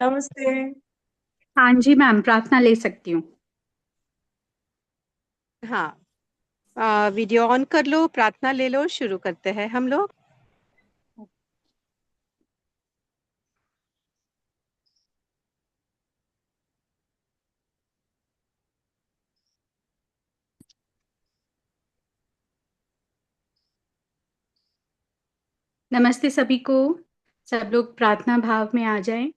नमस्ते। हाँ जी मैम, प्रार्थना ले सकती हूँ। हाँ, वीडियो ऑन कर लो, प्रार्थना ले लो, शुरू करते हैं हम लोग। नमस्ते सभी को। सब लोग प्रार्थना भाव में आ जाएं।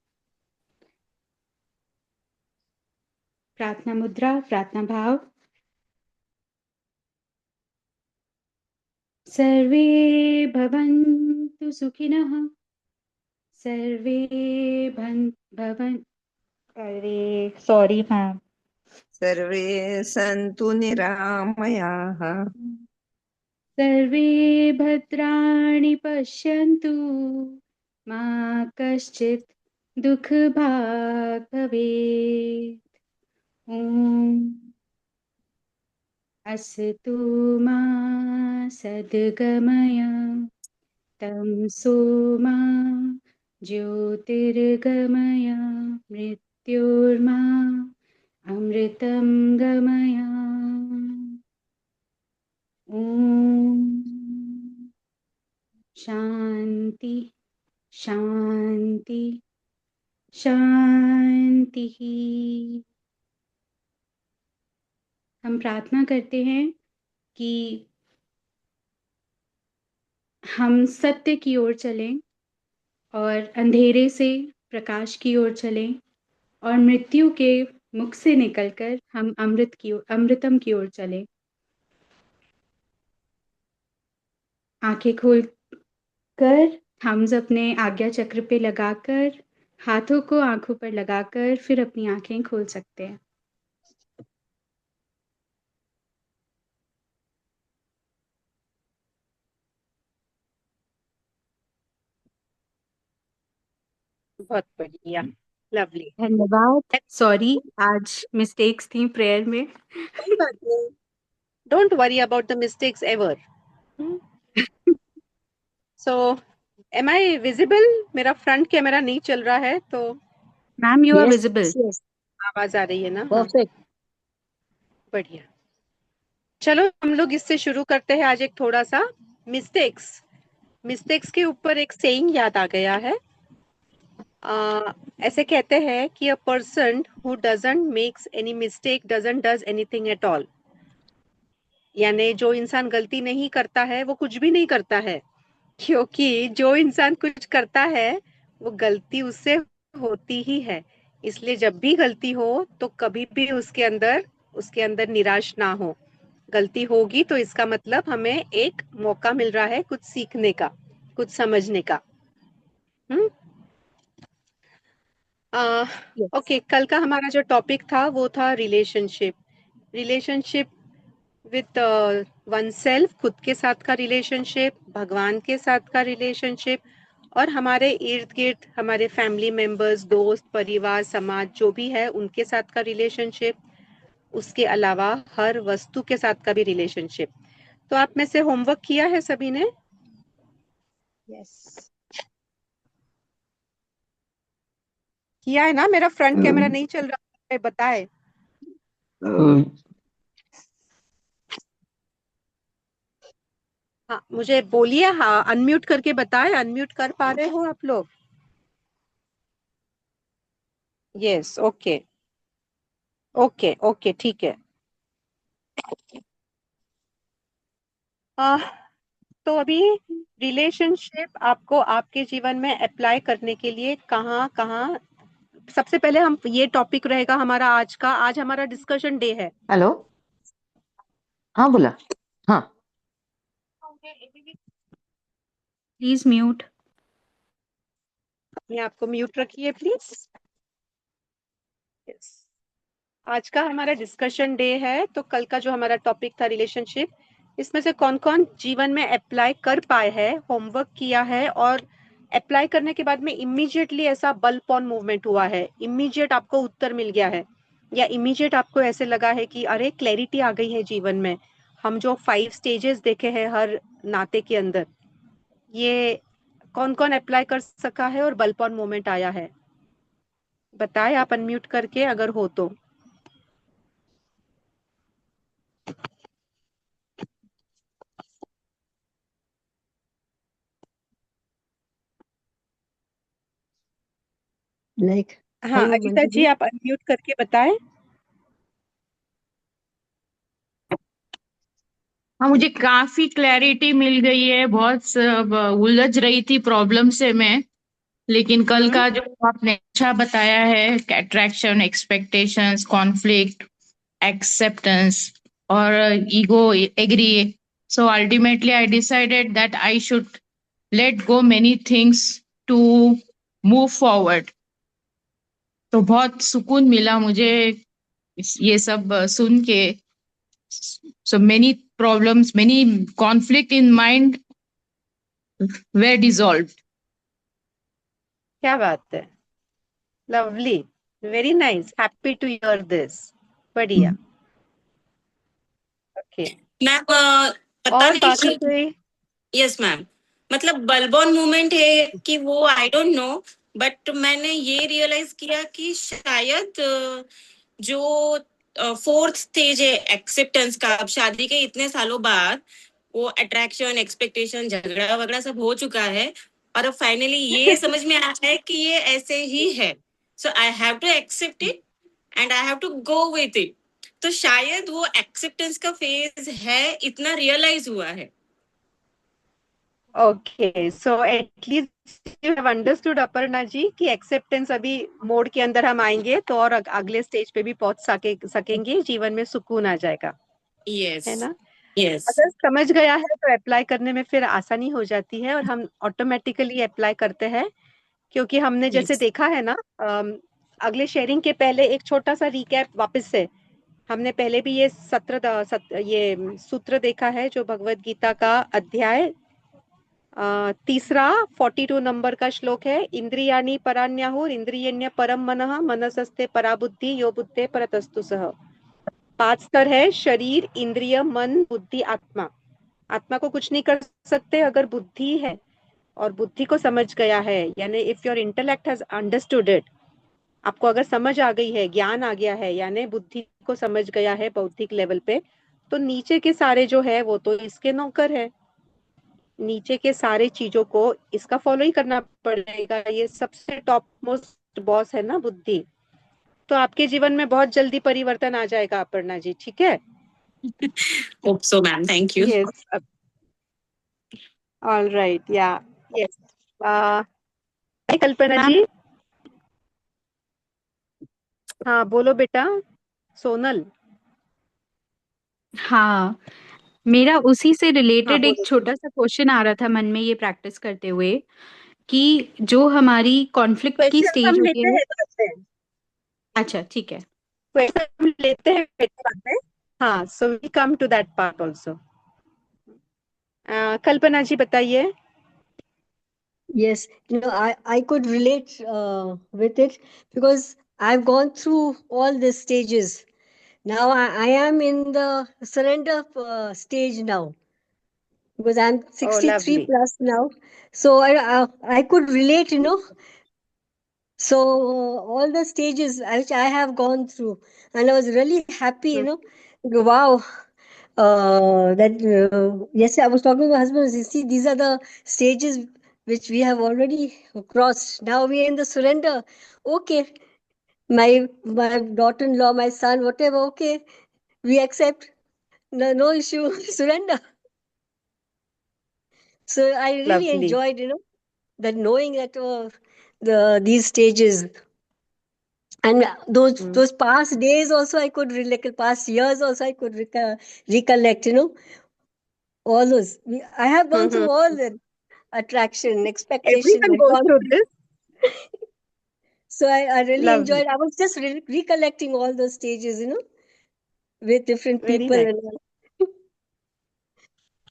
प्रार्थना मुद्रा, प्रार्थना भाव। सर्वे भवन्तु सुखिनः। सर्वे भवन। अरे सॉरी मैम। सर्वे सन्तु निरामयाः। सर्वे भद्राणि पश्यन्तु, मा कश्चित् दुःखभाग् भवेत्। ॐ अस्तु मा सद्गमय, तमसो मा ज्योतिर्गमय, मृत्योर्मा अमृतं गमय। ॐ शान्ति शान्ति शान्तिः। हम प्रार्थना करते हैं कि हम सत्य की ओर चलें और अंधेरे से प्रकाश की ओर चलें और मृत्यु के मुख से निकलकर हम अमृतम की ओर चलें। आंखें खोल कर थम्स अपने आज्ञा चक्र पे लगाकर, हाथों को आंखों पर लगाकर फिर अपनी आंखें खोल सकते हैं। बहुत बढ़िया, लवली। धन्यवाद। सॉरी, आज मिस्टेक्स थी प्रेयर में। Don't worry about the mistakes ever. So am I visible? मेरा फ्रंट कैमरा नहीं चल रहा है तो ma'am you are Yes, visible. yes, आवाज आ रही है ना? हाँ, perfect. बढ़िया। चलो हम लोग इससे शुरू करते हैं। आज एक थोड़ा सा मिस्टेक्स मिस्टेक्स के ऊपर एक सेइंग याद आ गया है। ऐसे कहते हैं कि a person who doesn't makes any mistake doesn't does anything at all. यानी जो इंसान गलती नहीं करता है वो कुछ भी नहीं करता है, क्योंकि जो इंसान कुछ करता है वो गलती उससे होती ही है। इसलिए जब भी गलती हो तो कभी भी उसके अंदर निराश ना हो। गलती होगी तो इसका मतलब हमें एक मौका मिल रहा है कुछ सीखने का, कुछ समझने का। हम्म। Yes. ओके, कल का हमारा जो टॉपिक था वो था relationship. Relationship with one self, खुद के साथ का रिलेशनशिप, भगवान के साथ का रिलेशनशिप, और हमारे इर्द गिर्द हमारे फैमिली मेंबर्स, दोस्त, परिवार, समाज जो भी है उनके साथ का रिलेशनशिप। उसके अलावा हर वस्तु के साथ का भी रिलेशनशिप। तो आप में से होमवर्क किया है सभी ने? Yes. किया है ना? मेरा फ्रंट कैमरा नहीं चल रहा है, बताए। हाँ, मुझे बोलिए, हाँ, अनम्यूट करके बताए। अनम्यूट कर पा रहे हो आप लोग? Yes, okay. ओके ओके, ठीक है। आ, तो अभी रिलेशनशिप आपको आपके जीवन में अप्लाई करने के लिए कहाँ कहाँ, सबसे पहले हम ये टॉपिक रहेगा हमारा आज का। आज हमारा डिस्कशन डे है। हेलो। हाँ बोला। हाँ। Please mute. अपने आप को म्यूट रखिए प्लीज। यस। आज का हमारा डिस्कशन डे है, तो कल का जो हमारा टॉपिक था रिलेशनशिप, इसमें से कौन कौन जीवन में अप्लाई कर पाए हैं, होमवर्क किया है, और अप्लाई करने के बाद में इमीडिएटली ऐसा बल्ब ऑन मूवमेंट हुआ है, इमीडिएट आपको उत्तर मिल गया है, या इमीडिएट आपको ऐसे लगा है कि अरे क्लैरिटी आ गई है जीवन में। हम जो 5 स्टेजेस देखे हैं हर नाते के अंदर, ये कौन कौन अप्लाई कर सका है और बल्ब ऑन मोमेंट आया है? बताए आप अनम्यूट करके अगर हो तो। लाइक हाँ हेलो अनीता मंजू जी, जी। आप अनम्यूट करके बताएं। हाँ, मुझे काफी क्लैरिटी मिल गई है। बहुत उलझ रही थी प्रॉब्लम से मैं, लेकिन कल हम्म। का जो आपने अच्छा बताया है, अट्रैक्शन, एक्सपेक्टेशंस, कॉन्फ्लिक्ट, एक्सेप्टेंस और ego, agree, so ultimately I decided that I should let go many things to move forward. तो बहुत सुकून मिला मुझे ये सब सुन के। So many problems, many conflict in mind were dissolved. क्या बात है, lovely, very nice, happy to hear this. बढ़िया। ओके, मैम पता और नहीं बाकी कि कोई? यस मैम, मतलब बलबॉन मूवमेंट है कि वो आई डोंट नो, बट मैंने ये रियलाइज किया कि शायद जो फोर्थ स्टेज है एक्सेप्टेंस का, अब शादी के इतने सालों बाद वो अट्रैक्शन, एक्सपेक्टेशन, झगड़ा वगड़ा सब हो चुका है, और अब फाइनली ये समझ में आ रहा है कि ये ऐसे ही है, so I have to accept it and I have to go with it. तो शायद वो एक्सेप्टेंस का फेज है, इतना रियलाइज हुआ है। Okay, so at least you have understood Aparna ji कि एक्सेप्टेंस अभी मोड के अंदर हम आएंगे तो और अगले स्टेज पे भी पहुंच सकेंगे, जीवन में सुकून आ जाएगा, यस है ना? यस अगर समझ गया है तो अप्लाई करने में फिर आसानी हो जाती है और हम ऑटोमेटिकली अप्लाई करते हैं, क्योंकि हमने जैसे यस देखा है ना। अगले शेयरिंग के पहले एक छोटा सा रिकैप वापस से, हमने पहले भी ये ये सूत्र देखा है जो भगवत गीता का अध्याय तीसरा 42 नंबर का श्लोक है। इंद्रियाणि पराण्याहुर इंद्रियण्य परम मनः मनसस्ते परा बुद्धि यो बुद्धे परतस्तु सह। 5 स्तर है, शरीर, इंद्रिय, मन, बुद्धि, आत्मा। आत्मा को कुछ नहीं कर सकते अगर बुद्धि है, और बुद्धि को समझ गया है, यानी if your intellect has understood it, आपको अगर समझ आ गई है, ज्ञान आ गया है, यानी बुद्धि को समझ गया है बौद्धिक लेवल पे, तो नीचे के सारे जो है वो तो इसके नौकर है। नीचे के सारे चीजों को इसका फॉलो ही करना पड़ेगा, ये सबसे टॉप मोस्ट बॉस है ना बुद्धि। तो आपके जीवन में बहुत जल्दी परिवर्तन आ जाएगा अपर्णा जी, ठीक है? Hope so ma'am, thank you. Yes, all right, या, यस। कल्पना मैम, जी, हाँ बोलो बेटा, सोनल। हाँ, मेरा उसी से हाँ रिलेटेड एक बोलो। छोटा सा क्वेश्चन आ रहा था मन में ये प्रैक्टिस करते हुए, कि जो हमारी कॉन्फ्लिक्ट की क्वेश्चन स्टेज हम होती लेते है। हैं बाद में, अच्छा, ठीक है। क्वेश्चन हम लेते हैं बाद में। हाँ, so we come to that part also. Kalpana ji बताइए। Yes, I could relate with it because I've gone through all the stages. Now I am in the surrender stage now because I'm Oh 63 lovely. plus now. So I could relate. So all the stages which I have gone through, and I was really happy. Wow. That Yes, I was talking to my husband. You see, these are the stages which we have already crossed. Now we are in the surrender. Okay, my daughter-in-law, my son, whatever. Okay, we accept. No issue. Surrender. So I really Lovely. enjoyed, that knowing that these stages. And those past days also I could recollect, past years also I could recollect. All those. I have gone through all the attraction, expectation, Everyone and goes through conflict. this. So I really Lovely. enjoyed. I was just recollecting all those stages, with different Very people nice. and all.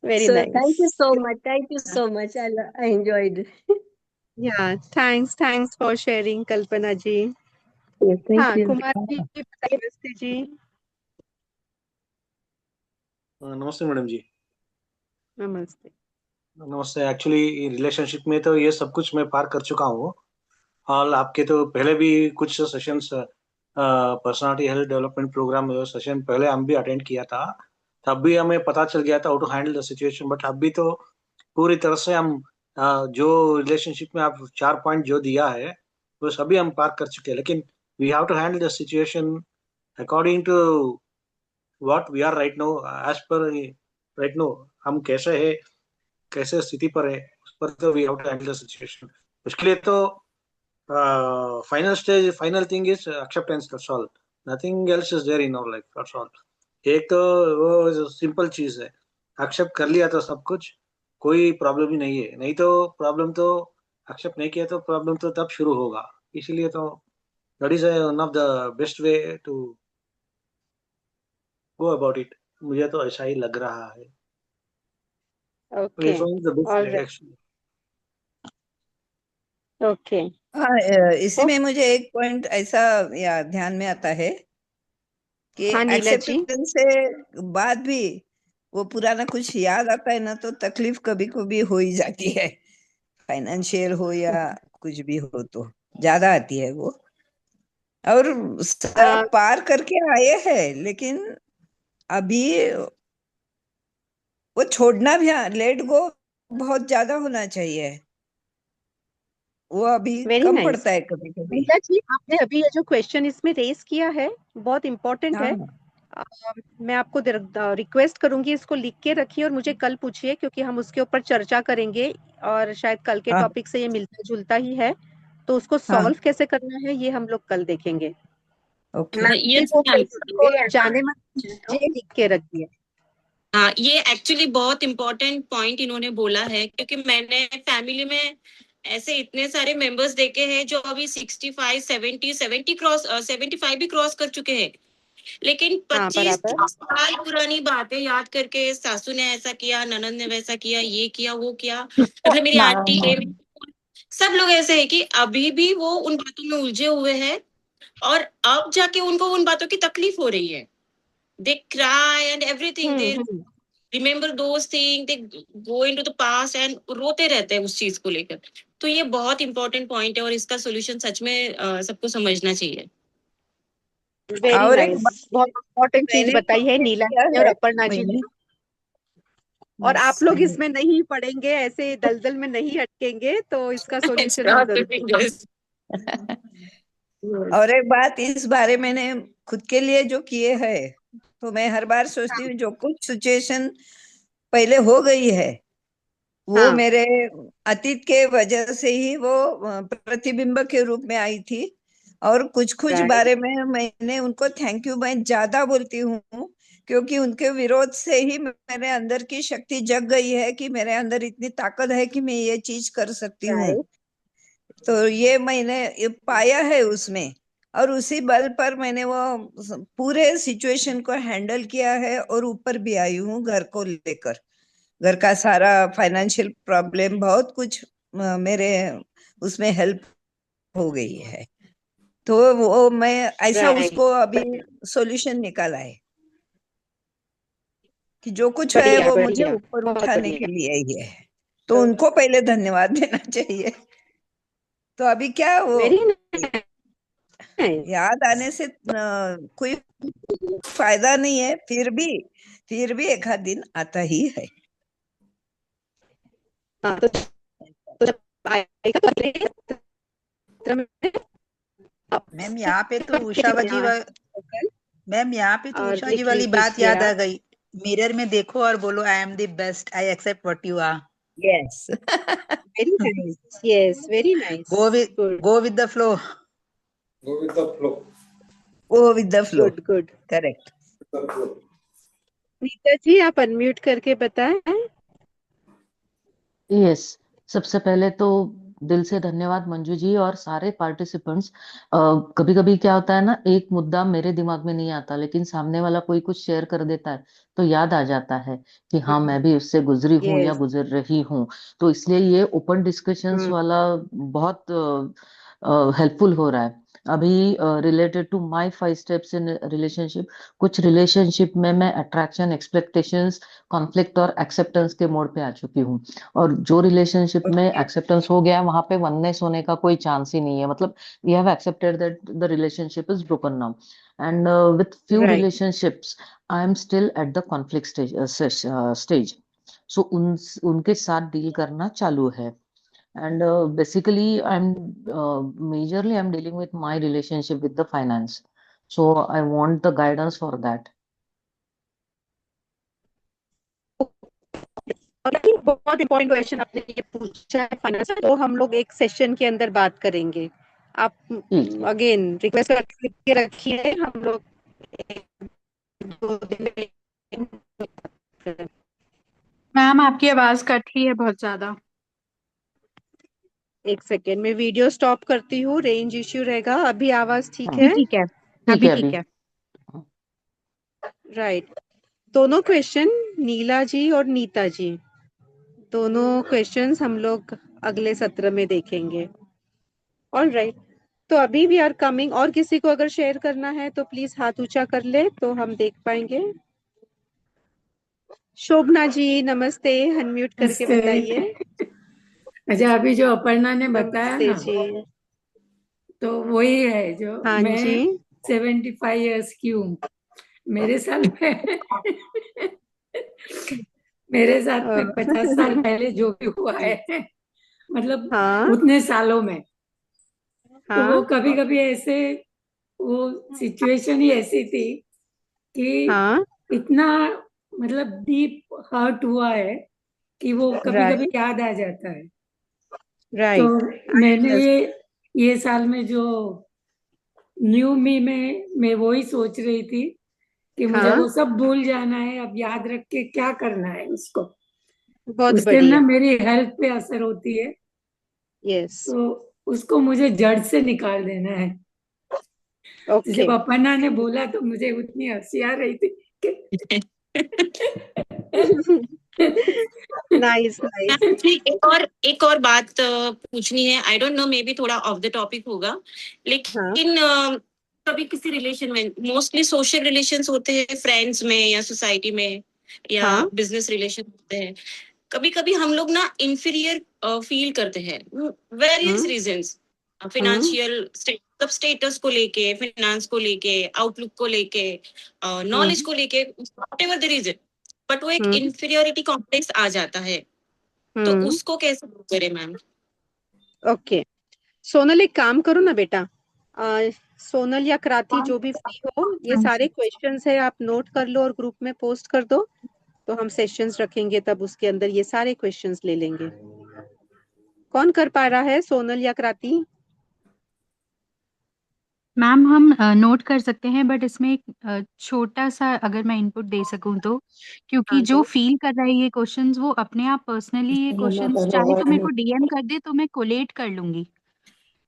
Very So thank you nice. so much. Thank you so much. I enjoyed. Yeah, thanks for sharing, Kalpana ji. Yes, thank हाँ, you. Kumar ji बताइए, नमस्ते जी। नमस्ते madam जी। नमस्ते। नमस्ते। Actually relationship में तो ये सब कुछ मैं पार कर चुका हूँ। ऑल आपके तो पहले भी कुछ sessions personality health development program session पहले हम भी अटेंड किया था, तब भी हमें पता चल गया था how to handle the situation. But अभी तो पूरी तरह से हम जो रिलेशनशिप में आप 4 पॉइंट जो दिया है वो सभी हम पार कर चुके हैं, लेकिन we have to handle the situation according to what we are right now, as per right now हम कैसे है, कैसे स्थिति पर है, उस पर तो we have to handle the situation. उसके लिए तो final stage, final thing is acceptance, that's all, nothing else is there in our life, that's all. एक तो वो सिंपल चीज है, एक्सेप्ट कर लिया तो सब कुछ, कोई प्रॉब्लम ही नहीं है। नहीं तो प्रॉब्लम तो एक्सेप्ट नहीं किया तो प्रॉब्लम तो तब शुरू होगा। इसीलिए तो that is one of the best way to go about it. मुझे तो ऐसा ही लग रहा है। Okay, It's one of the best way, alright, actually. Okay. हाँ, इसी में मुझे एक पॉइंट ऐसा या ध्यान में आता है कि हाँ नीला जी। एक्सेप्टेंस से बाद भी वो पुराना कुछ याद आता है ना, तो तकलीफ कभी कभी हो ही जाती है, फाइनेंशियल हो या कुछ भी हो तो ज्यादा आती है वो। और सब पार करके आए हैं, लेकिन अभी वो छोड़ना भी, लेट गो बहुत ज्यादा होना चाहिए, वो अभी वेरी कम नाइस पड़ता है कभी कभी। नीला जी, आपने अभी ये जो क्वेश्चन इसमें रेस किया है बहुत इम्पोर्टेंट है। हाँ मैं आपको रिक्वेस्ट करूंगी इसको लिख के रखिए और मुझे कल पूछिए, क्योंकि हम उसके ऊपर चर्चा करेंगे और शायद कल के हाँ टॉपिक से ये मिलता जुलता ही है, तो उसको हाँ, सॉल्व कैसे करना है ये हम लोग कल देखेंगे। ओके। मैं यस वो मैम, क्वेश्चन को जाने मत दीजिए, लिख के रखिए। हाँ ये एक्चुअली बहुत इम्पोर्टेंट पॉइंट इन्होंने बोला है, क्योंकि मैंने फैमिली में ऐसे इतने सारे मेंबर्स देखे हैं जो अभी 65, 70 क्रॉस, 75 भी क्रॉस कर चुके हैं, लेकिन हाँ 25 बराबर। साल पुरानी बातें याद करके सासू ने ऐसा किया, ननद ने वैसा किया, ये किया वो किया, मतलब मेरी आंटी है, सब लोग ऐसे है कि अभी भी वो उन बातों में उलझे हुए हैं, और अब जाके उनको उन बातों की तकलीफ हो रही है। दे cry and everything, they remember those thing, they go into the past and रोते रहते हैं उस चीज को लेकर। तो ये बहुत इंपॉर्टेंट पॉइंट है और इसका सोल्यूशन सच में सबको समझना चाहिए। वेरी और एक नाइस, बहुत इम्पोर्टेंट चीज मैंने बताई है नोटिस नीला किया जी और है अपर्णा जी ने। मैंने, और आप लोग इसमें नहीं पड़ेंगे, ऐसे दलदल में नहीं अटकेंगे, तो इसका सॉल्यूशन हम जरूर और एक बात इस बारे मैंने खुद के लिए जो किए हैं, तो मैं हर बार सोचती हूँ जो कुछ सिचुएशन पहले हो गई है वो हाँ मेरे अतीत के वजह से ही वो प्रतिबिंब के रूप में आई थी। और कुछ कुछ राइट बारे में मैंने उनको थैंक यू मैं ज्यादा बोलती हूँ, क्योंकि उनके विरोध से ही मेरे अंदर की शक्ति जग गई है कि मेरे अंदर इतनी ताकत है कि मैं ये चीज कर सकती हूँ। राइट तो ये मैंने ये पाया है उसमें, और उसी बल पर मैंने वो पूरे सिचुएशन को हैंडल किया है और ऊपर भी आई हूँ घर को लेकर। घर का सारा फाइनेंशियल प्रॉब्लम बहुत कुछ मेरे उसमें हेल्प हो गई है। तो वो मैं ऐसा राइट। उसको अभी सॉल्यूशन निकाला है कि जो कुछ है बढ़िया वो मुझे बढ़िया, ऊपर बहुत उठाने के बढ़िया। लिए ही है, तो उनको पहले धन्यवाद देना चाहिए। तो अभी क्या वो वेरी नाइस। याद आने से कोई फायदा नहीं है, फिर भी एक आध दिन आता ही है। हाँ तो जब आएगा तो अगले सत्र में मैम यहाँ पे तो कल उषा जी मैम यहाँ पे तो और उषा जी लिख वाली बात लीजिए याद आ आप। गई, मिरर में देखो और बोलो I am the best, I accept what you are. Yes very nice, yes very nice, good go with the flow. Go with the flow, good good. Correct. Neeta ji आप अनम्यूट करके बताएं। यस, सबसे पहले तो दिल से धन्यवाद मंजू जी और सारे पार्टिसिपेंट्स। कभी कभी क्या होता है ना, एक मुद्दा मेरे दिमाग में नहीं आता लेकिन सामने वाला कोई कुछ शेयर कर देता है तो याद आ जाता है कि हाँ मैं भी उससे गुजरी हूँ या यस। गुजर रही हूँ। तो इसलिए ये ओपन डिस्कशंस वाला बहुत हेल्पफुल हो रहा है। अभी related to my 5 steps in relationship, कुछ रिलेशनशिप में मैं अट्रैक्शन, एक्सपेक्टेशंस, कॉन्फ्लिक्ट और एक्सेप्टेंस के मोड पे आ चुकी हूँ। और जो रिलेशनशिप में Okay. एक्सेप्टेंस हो गया है वहां पे वननेस होने का कोई चांस ही नहीं है। मतलब we have accepted that the relationship is broken now. And with few Right. Relationships I am still at the conflict stage. So उनके साथ डील करना चालू है। And basically majorly I'm dealing with my relationship with the finance, so I want the guidance for that. और एक बहुत important question आपने ये पूछा है फाइनेंस, तो हम लोग एक सेशन के अंदर बात करेंगे। आप ठीक है। अगेन रिक्वेस्ट करके रखिए, हम लोग 2 दिन में। मैम आपकी आवाज कट रही है बहुत ज्यादा। एक सेकेंड में वीडियो स्टॉप करती हूँ, रेंज इश्यू रहेगा। अभी आवाज ठीक हाँ, है? ठीक है, ठीक अभी है ठीक अभी। है। राइट। दोनों क्वेश्चन नीला जी और नीता जी, दोनों क्वेश्चंस हम लोग अगले सत्र में देखेंगे। ऑल राइट, तो अभी वी आर कमिंग। और किसी को अगर शेयर करना है तो प्लीज हाथ ऊंचा कर ले तो हम देख पाएंगे। शोभना जी नमस्ते, अनम्यूट करके नमस्ते। बताइए। अच्छा, अभी जो अपर्णा ने बताया नमस्ते ना, जी। तो वही है जो हाँ मैं जी। 75 इयर्स की हूँ। मेरे साल में मेरे साथ में 50 साल पहले जो भी हुआ है, मतलब हाँ उतने सालों में, तो वो हाँ कभी कभी ऐसे, वो सिचुएशन ही ऐसी थी कि हाँ। इतना मतलब डीप हर्ट हुआ है कि वो कभी कभी राइट याद आ जाता है। तो राइट। मैंने ये साल में जो न्यू मी में मैं वही सोच रही थी कि मुझे हाँ, वो सब भूल जाना है, अब याद रख के क्या करना है उसको। बहुत उससे ना बढ़िया। मेरी हेल्थ पे असर होती है, यस। तो उसको मुझे जड़ से निकाल देना है। तो ओके। जब अपर्णा ने बोला तो मुझे उतनी हंसी आ रही थी कि नाइस नाइस। मैम जी, एक और बात पूछनी है। आई डोंट नो, मे बी थोड़ा ऑफ द टॉपिक होगा, लेकिन कभी किसी रिलेशन में, मोस्टली सोशल रिलेशंस होते हैं, फ्रेंड्स में या सोसाइटी में या हाँ बिजनेस रिलेशन होते हैं, कभी कभी हम लोग ना इंफीरियर फील करते हैं, वेरियस रीजंस, फिनेंशियल स्टेटस को लेके, फाइनेंस को लेके, आउटलुक को लेके, नॉलेज को लेके, व्हाटएवर द रीजन, बट वो एक इंफीरियरिटी कॉम्प्लेक्स आ जाता है। तो उसको कैसे दूर करें मैम? ओके। सोनल एक काम करो ना बेटा, सोनल या क्रांति जो भी फ्री हो, ये सारे क्वेश्चंस है आप नोट कर लो और ग्रुप में पोस्ट कर दो, तो हम सेशंस रखेंगे तब उसके अंदर ये सारे क्वेश्चंस ले लेंगे। कौन कर पा रहा है, सोनल या क्रांति? मैम हम नोट कर सकते हैं, बट इसमें एक छोटा सा अगर मैं इनपुट दे सकूं तो, क्योंकि हाँ जो तो फील कर रहा है ये क्वेश्चंस, वो अपने आप पर्सनली ये क्वेश्चंस चाहे तो मेरे को डीएम कर दे, तो मैं कोलेट कर लूंगी।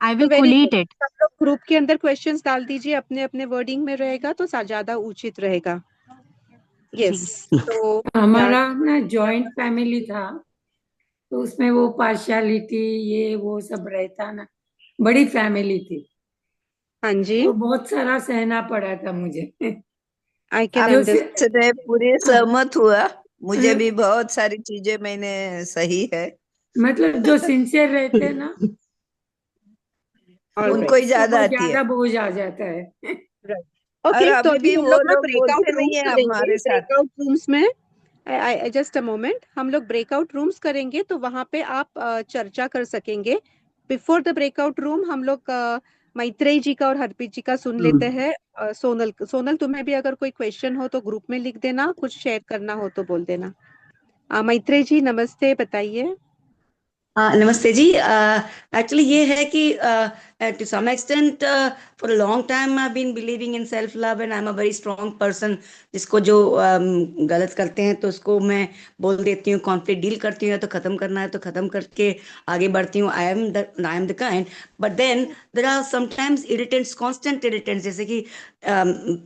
आई तो will very good, collate it. सब लोग ग्रुप के अंदर क्वेश्चंस डाल दीजिए, अपने अपने वर्डिंग में रहेगा तो ज्यादा उचित रहेगा। यस। जी। तो हमारा ना जॉइंट फैमिली था, तो उसमें वो पार्शियलिटी ये वो सब रहता ना, बड़ी फैमिली थी, हाँ जी, तो बहुत सारा सहना पड़ा था मुझे। आई कैन जो अंडरस्टैंड। से पूरे सहमत हुआ। मुझे भी बहुत सारी चीजें मैंने सही है, मतलब जो सिंसियर रहते हैं ना, उनको ही ज्यादा वो आती है। ज्यादा बोझ आ जाता है। ओके, और तो अभी अभी भी हम वो लोग ना लोग ब्रेकआउट बोलते नहीं रूम्स है करेंगे। हमारे साथ। ब्रेकआउट रूम्स में जस्ट अ मोमेंट, हम लोग ब्रेकआउट रूम्स करेंगे तो वहां पे आप चर्चा कर सकेंगे। बिफोर द ब्रेकआउट रूम हम लोग मैत्रेयी जी का और हरप्रीत जी का सुन लेते हैं। सोनल, तुम्हें भी अगर कोई क्वेश्चन हो तो ग्रुप में लिख देना, कुछ शेयर करना हो तो बोल देना। मैत्रेयी जी नमस्ते, बताइए। नमस्ते जी। एक्चुअली ये है कि to some extent for a long time I been believing in self love and I am a very strong person, जिसको जो गलत करते हैं तो उसको मैं बोल देती हूँ, कॉन्फ्लिक्ट डील करती हूँ, या तो ख़त्म करना है तो ख़त्म करके आगे बढ़ती हूँ। I am the kind, but then there are sometimes irritants, constant irritants, जैसे कि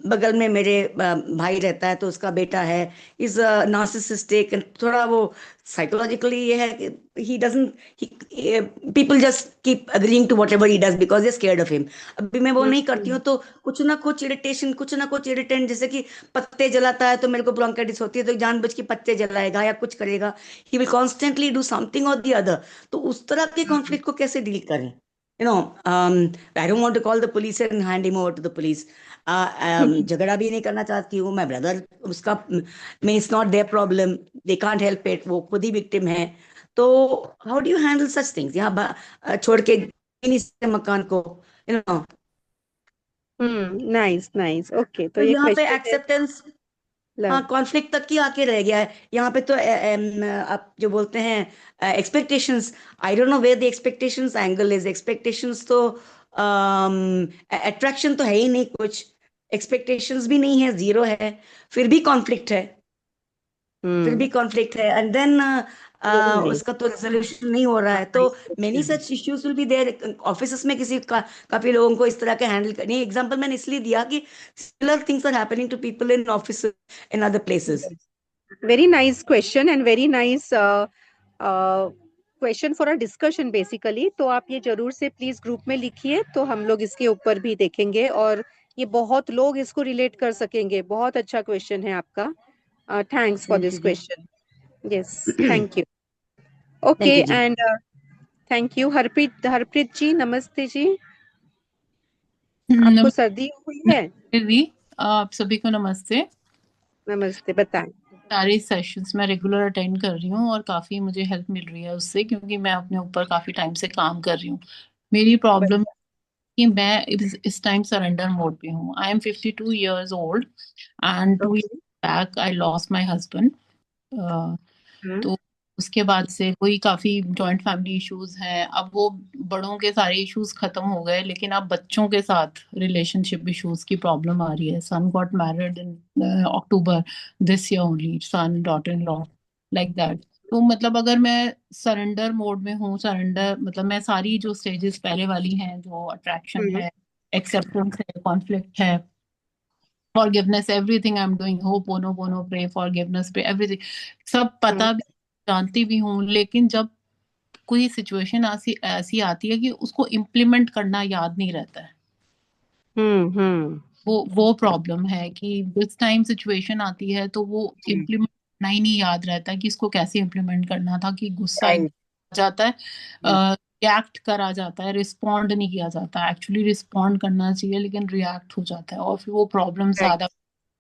बगल में मेरे भाई रहता है तो उसका बेटा है, इज नार्सिसिस्टिक, थोड़ा वो साइकोलॉजिकली ये है कि he doesn't, people just keep agreeing to whatever he does because they scared of him. अभी मैं वो नहीं करती हूँ तो कुछ ना कुछ इरिटेशन, कुछ ना कुछ इरिटेंट, जैसे कि पत्ते जलाता है तो मेरे को ब्रोंकाइटिस होती है तो जानबूझ के पत्ते जलाएगा या कुछ करेगा, he will constantly do something और दी अदर। तो उस तरह के कॉन्फ्लिक्ट को कैसे डील करें? I don't want to call the police and hand him over to the police. झगड़ा भी नहीं करना चाहती हूँ मैं, ब्रदर उसका मैं, it's not their problem, they can't help it, वो खुद ही विक्टिम है। तो how do you handle such things? यहाँ छोड़ के नहीं सकते मकान को, you know. Nice nice, okay. तो तो ये यहाँ पे क्वेश्चन है एक्सेप्टेंस, हाँ, लव। कॉन्फ्लिक्ट तक ही आके रह गया है यहाँ पे। तो आप जो बोलते हैं expectations, I don't know where the expectations angle is. Expectations तो अट्रैक्शन तो है ही नहीं, कुछ एक्सपेक्टेशंस भी नहीं है, जीरो है, फिर भी कॉन्फ्लिक्ट है, फिर भी कॉन्फ्लिक्ट है। एंड देन वेरी नाइस, उसका तो रेजोल्यूशन नहीं हो रहा है। तो many such issues will be their office में, किसी काफी लोगों को इस तरह के हैंडल करनी। एग्जांपल मैंने इसलिए दिया कि similar things are happening to people in office, in other places. Very nice question and very nice question for a discussion basically. तो आप ये जरूर से प्लीज ग्रुप में लिखिए, तो हम लोग इसके ऊपर भी देखेंगे और ये बहुत लोग इसको रिलेट कर सकेंगे। बहुत अच्छा क्वेश्चन है आपका, thanks for this question. Yes, thank you. Okay, Thank you, जी। And thank you. Harpreet, Harpreet ji नमस्ते जी। आपको सर्दी हुई है? दीदी, आप सभी को नमस्ते। नमस्ते, बताएं। सारे सेशंस मैं रेगुलर अटेंड कर रही हूँ और काफी मुझे हेल्प मिल रही है उससे, क्योंकि मैं अपने ऊपर काफी टाइम से काम कर रही हूँ। मेरी प्रॉब्लम कि मैं इस टाइम सरेंडर मोड पे हूँ। I M 52 years old and 2 years back I lost my husband. तो उसके बाद से वही काफी जॉइंट फैमिली इश्यूज हैं। अब वो बड़ों के सारे इश्यूज खत्म हो गए, लेकिन अब बच्चों के साथ रिलेशनशिप इश्यूज की प्रॉब्लम आ रही है। सन got married in October this year only, son daughter in law, like that. तो मतलब अगर मैं सरेंडर मोड में हूँ, सरेंडर मतलब मैं सारी जो स्टेजेस पहले वाली हैं, जो अट्रैक्शन है, एक्सेप्टेंस है, कॉन्फ्लिक्ट है, forgiveness, everything I am doing, ho'oponopono, pray, forgiveness, pray, everything, सब पता भी, जानती भी हूँ। लेकिन जब कोई सिचुएशन ऐसी ऐसी आती है कि उसको इम्प्लीमेंट करना याद नहीं रहता है, वो प्रॉब्लम है कि जिस टाइम सिचुएशन आती है तो वो इम्प्लीमेंट करना ही नहीं याद रहता है कि इसको कैसे इम्प्लीमेंट करना था। कि गुस्सा आ जाता है, रिएक्ट करा जाता है, रिस्पॉन्ड नहीं किया जाता। एक्चुअली रिस्पॉन्ड करना चाहिए लेकिन रिएक्ट हो जाता है, और फिर वो प्रॉब्लम ज्यादा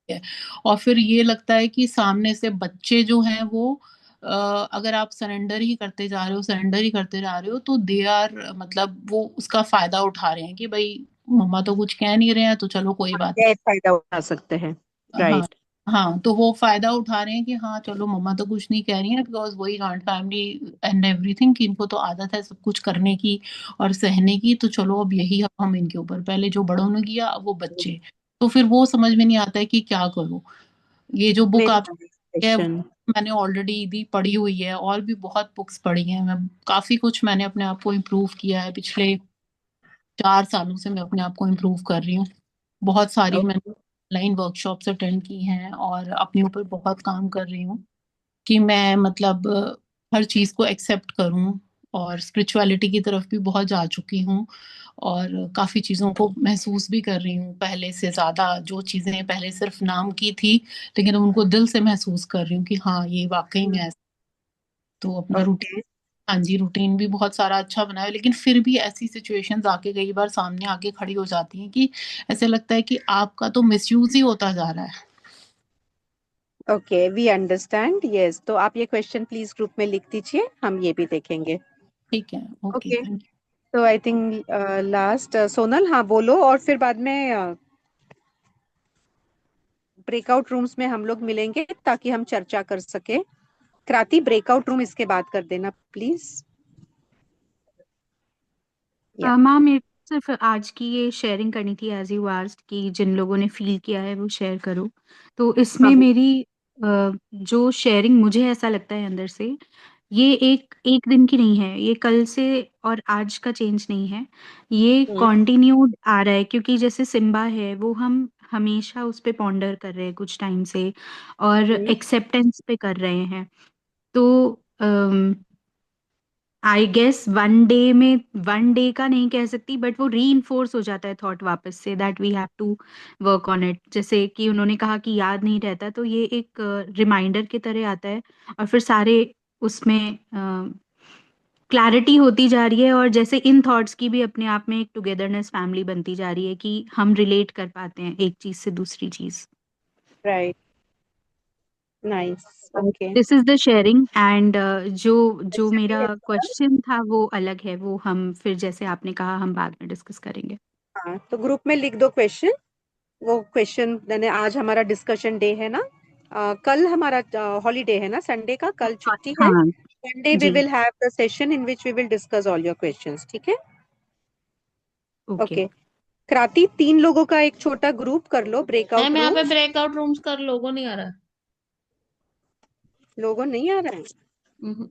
है। और फिर ये लगता है कि सामने से बच्चे जो हैं वो अगर आप सरेंडर ही करते जा रहे हो, सरेंडर ही करते जा रहे हो, तो दे आर मतलब वो उसका फायदा उठा रहे हैं कि भाई मम्मा तो कुछ कह नहीं रहे हैं, तो चलो कोई बात नहीं। फायदा उठा सकते हैं, हाँ राइट। हाँ, तो वो फायदा उठा रहे हैं कि हाँ चलो मम्मा तो कुछ नहीं कह रही है, बिकॉज वही जॉइंट फैमिली एंड एवरीथिंग, कि इनको तो आदत है सब कुछ करने की और सहने की, तो चलो अब यही हम इनके ऊपर, पहले जो बड़ों ने किया अब वो बच्चे। तो फिर वो समझ में नहीं आता है कि क्या करूं। ये जो बुक आप है मैंने ऑलरेडी भी पढ़ी हुई है, और भी बहुत बुक्स पढ़ी हैं। मैं काफी कुछ मैंने अपने आप को इम्प्रूव किया है। पिछले 4 सालों से मैं अपने आप को इम्प्रूव कर रही हूँ। बहुत सारी मैंने ऑनलाइन वर्कशॉप्स अटेंड की हैं और अपने ऊपर बहुत काम कर रही हूँ कि मैं मतलब हर चीज़ को एक्सेप्ट करूँ, और स्पिरिचुअलिटी की तरफ भी बहुत जा चुकी हूँ और काफ़ी चीज़ों को महसूस भी कर रही हूँ पहले से ज़्यादा। जो चीज़ें पहले सिर्फ नाम की थी, लेकिन उनको दिल से महसूस कर रही हूँ कि हाँ ये वाकई में ऐसा। तो अपना रूटीन, हाँ जी, रूटीन भी बहुत सारा अच्छा बना है, लेकिन फिर भी ऐसी सिचुएशंस आके कई बार सामने आके खड़ी हो जाती हैं कि ऐसे लगता है कि आपका तो मिसयूज ही होता जा रहा है। Okay, we understand, yes. तो आप ये क्वेश्चन प्लीज ग्रुप में लिख दीजिए, हम ये भी देखेंगे। ठीक है, ओके, थैंक यू। तो आई थिंक लास्ट सोनल, हाँ बोलो, और फिर बाद में ब्रेकआउट रूम्स में हम लोग मिलेंगे ताकि हम चर्चा कर सके। क्रांति, ब्रेकआउट रूम इसके बाद कर देना प्लीज। मैम मेरे को सिर्फ आज की ये शेयरिंग करनी थी, एज यू आस्क्ड कि जिन लोगों ने फील किया है वो शेयर करो। तो इसमें मेरी जो शेयरिंग मुझे ऐसा लगता है अंदर से, ये एक दिन की नहीं है, ये कल से और आज का चेंज नहीं है, ये कॉन्टिन्यूड आ रहा है। क्योंकि जैसे सिम्बा है वो हम हमेशा उस पे पॉन्डर कर रहे हैं कुछ टाइम से, और एक्सेप्टेंस पे कर रहे हैं। तो आई गेस वन डे का नहीं कह सकती, बट वो री हो जाता है थॉट वापस से, that we have to work on it. जैसे कि उन्होंने कहा कि याद नहीं रहता, तो ये एक रिमाइंडर की तरह आता है, और फिर सारे उसमें क्लैरिटी होती जा रही है, और जैसे इन थॉट्स की भी अपने आप में एक टुगेदरनेस फैमिली बनती जा रही है कि हम रिलेट कर पाते हैं एक चीज से दूसरी चीज। Right, nice, okay. This is the sharing, and जो जो अच्छा मेरा है। क्वेश्चन था वो अलग है, वो हम फिर जैसे आपने कहा हम बाद में डिस्कस करेंगे। हाँ, तो ग्रुप में लिख दो क्वेश्चन। वो क्वेश्चन मैंने, आज हमारा डिस्कशन डे है ना, कल हमारा हॉलीडे है ना, संडे का, कल छुट्टी है। हाँ संडे वी जी, will have the session in which we will discuss all your questions, ठीक है? ओके। ओके। क्रांति, 3 लोगों का एक छोटा ग्रुप कर लो, ब्रेकआउट मैम यहाँ पे रूम्स। ब्रेकआउट रूम्स कर, लोगो नहीं आ रहा। लोगों नहीं आ रहा है? हम्म।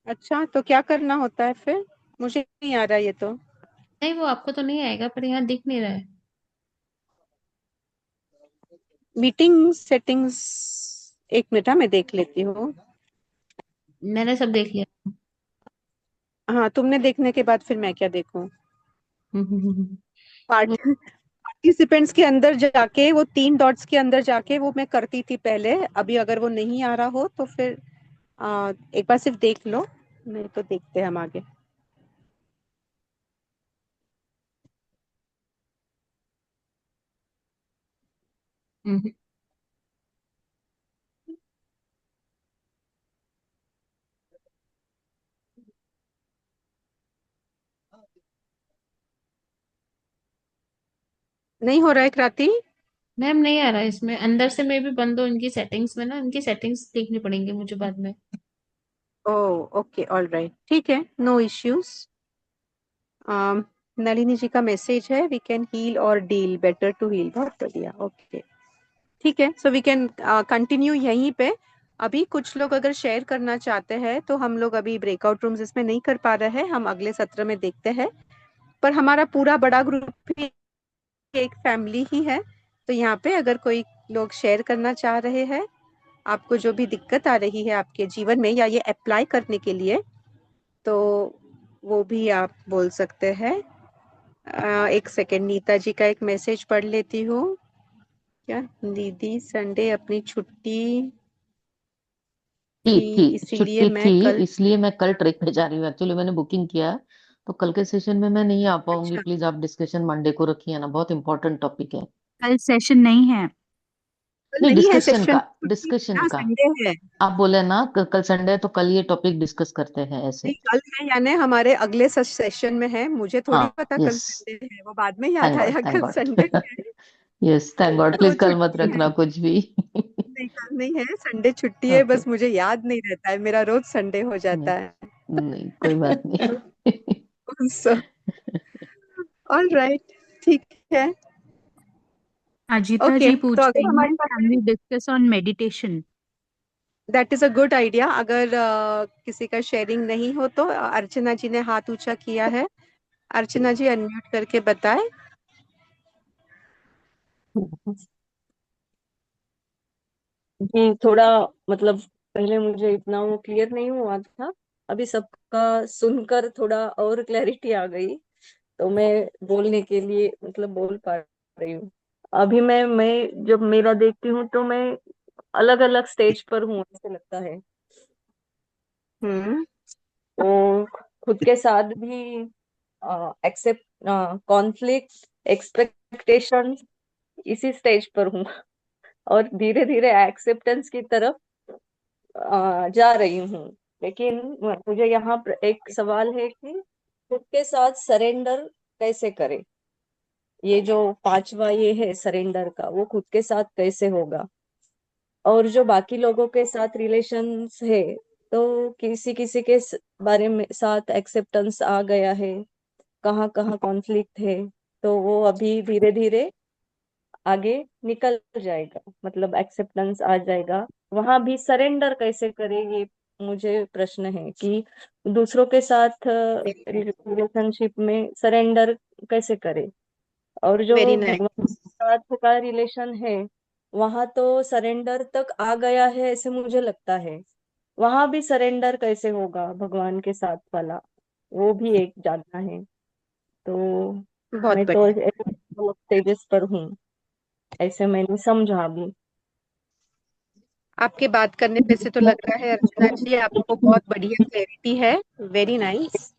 अच्छा, तो क्या करना होता है फिर? मुझे नहीं आ रहा ये तो। नहीं, वो आपको तो नहीं आएगा, पर यहाँ दिख नहीं रहा है। मीटिंग सेटिंग्स, एक मिनट, हाँ, मैं देख लेती हूँ। मैंने सब देख लिया। हाँ, तुमने देखने के बाद फिर मैं क्या देखूं? वो पार्टिसिपेंट्स के अंदर जाके, वो 3 डॉट्स के अंदर जाके वो मैं करती थी पहले। अभी अगर वो नहीं आ रहा हो तो फिर एक बार सिर्फ देख लो, नहीं तो देखते हैं हम आगे। हम्म। नहीं हो रहा है क्रांति? मैम नहीं आ रहा है इसमें, अंदर से मैं भी बंद हूँ इनकी सेटिंग्स में ना, इनकी सेटिंग्स देखनी पड़ेंगी मुझे बाद में। ओह, ओके, ऑल राइट, ठीक है, नो इश्यूज। नलिनी जी का मैसेज है, वी कैन हील और डील, बेटर टू हील, बहुत बढ़िया, ओके, ठीक है। सो वी कैन कंटिन्यू यहीं पे। अभी कुछ लोग अगर शेयर करना चाहते हैं तो हम लोग अभी ब्रेकआउट रूम्स इसमें नहीं कर पा रहे हैं, हम अगले सत्र में देखते हैं। पर हमारा पूरा बड़ा ग्रुप भी एक फैमिली ही है, तो यहाँ पे अगर कोई लोग शेयर करना चाह रहे हैं, आपको जो भी दिक्कत आ रही है आपके जीवन में या ये अप्लाई करने के लिए, तो वो भी आप बोल सकते हैं। एक सेकेंड, नीता जी का एक मैसेज पढ़ लेती हूँ। क्या? दीदी संडे अपनी छुट्टी थी, इसीलिए छुट्टी थी, मैं कल। इसलिए मैं कल ट्रिप पे जा रही हूँ। एक्चुअली मैंने बुकिंग किया है, तो कल के सेशन में मैं नहीं आ पाऊंगी। अच्छा, प्लीज आप डिस्कशन मंडे को रखिए ना, बहुत इंपॉर्टेंट टॉपिक है। कल सेशन नहीं है। कल नहीं, नहीं है डिस्कशन सेशन, का, छुट्टी डिस्कशन ना, का। संडे है। आप बोले ना कल संडे है, तो कल ये टॉपिक डिस्कस करते हैं ऐसे। नहीं, कल है, यानी हमारे अगले सेशन में है। मुझे थोड़ी हाँ, पता कल यस, संडे है, वो बाद में याद थैंक गॉड, आया थैंक कल संडे गॉड। है। यस, थैंक गॉड, तो प्लीज कल मत छुट्टी है। रखना कुछ भी। नहीं, कल नहीं है, संडे छुट्टी है, ओके, बस मुझे याद नहीं रहता है, मेरा रोज संडे हो नहीं, जाता है। नहीं, कोई बात नहीं। सो ऑल राइट, ठीक है, अजिता ओके। जी तो पूछ अगर रही हमारे हैं, पास, can we discuss on meditation? That is a good idea. अगर किसी का शेयरिंग नहीं हो तो अर्चना जी ने हाथ ऊंचा किया है, अर्चना जी अनम्यूट करके बताएं। जी, थोड़ा मतलब पहले मुझे इतना वो क्लियर नहीं हुआ था, अभी सबका सुनकर थोड़ा और क्लैरिटी आ गई, तो मैं बोलने के लिए मतलब बोल पा रही हूँ। अभी मैं जब मेरा देखती हूँ तो मैं अलग अलग स्टेज पर हूँ ऐसे लगता है। हम्म। तो खुद के साथ भी एक्सेप्ट, कॉन्फ्लिक्ट, एक्सपेक्टेशन, इसी स्टेज पर हूँ और धीरे धीरे एक्सेप्टेंस की तरफ जा रही हूँ। लेकिन मुझे यहाँ पर एक सवाल है कि खुद के साथ सरेंडर कैसे करें। ये जो पांचवा ये है सरेंडर का, वो खुद के साथ कैसे होगा। और जो बाकी लोगों के साथ रिलेशंस है, तो किसी किसी के बारे में साथ एक्सेप्टेंस आ गया है, कहाँ कहाँ कॉन्फ्लिक्ट है, तो वो अभी धीरे धीरे आगे निकल जाएगा, मतलब एक्सेप्टेंस आ जाएगा। वहां भी सरेंडर कैसे करें, ये मुझे प्रश्न है कि दूसरों के साथ रिलेशनशिप में सरेंडर कैसे करें। और जो वेरी भगवान नाइस। के साथ का रिलेशन है, वहां तो सरेंडर तक आ गया है ऐसे मुझे लगता है। वहां भी सरेंडर कैसे होगा भगवान के साथ वाला, वो भी एक जानना है। तो बहुत मैं तो स्टेजेस पर हूँ, ऐसे मैंने समझा अभी। आपके बात करने पे से तो लग रहा है अर्चना जी आपको बहुत बढ़िया क्लैरिटी है, वेरी नाइस।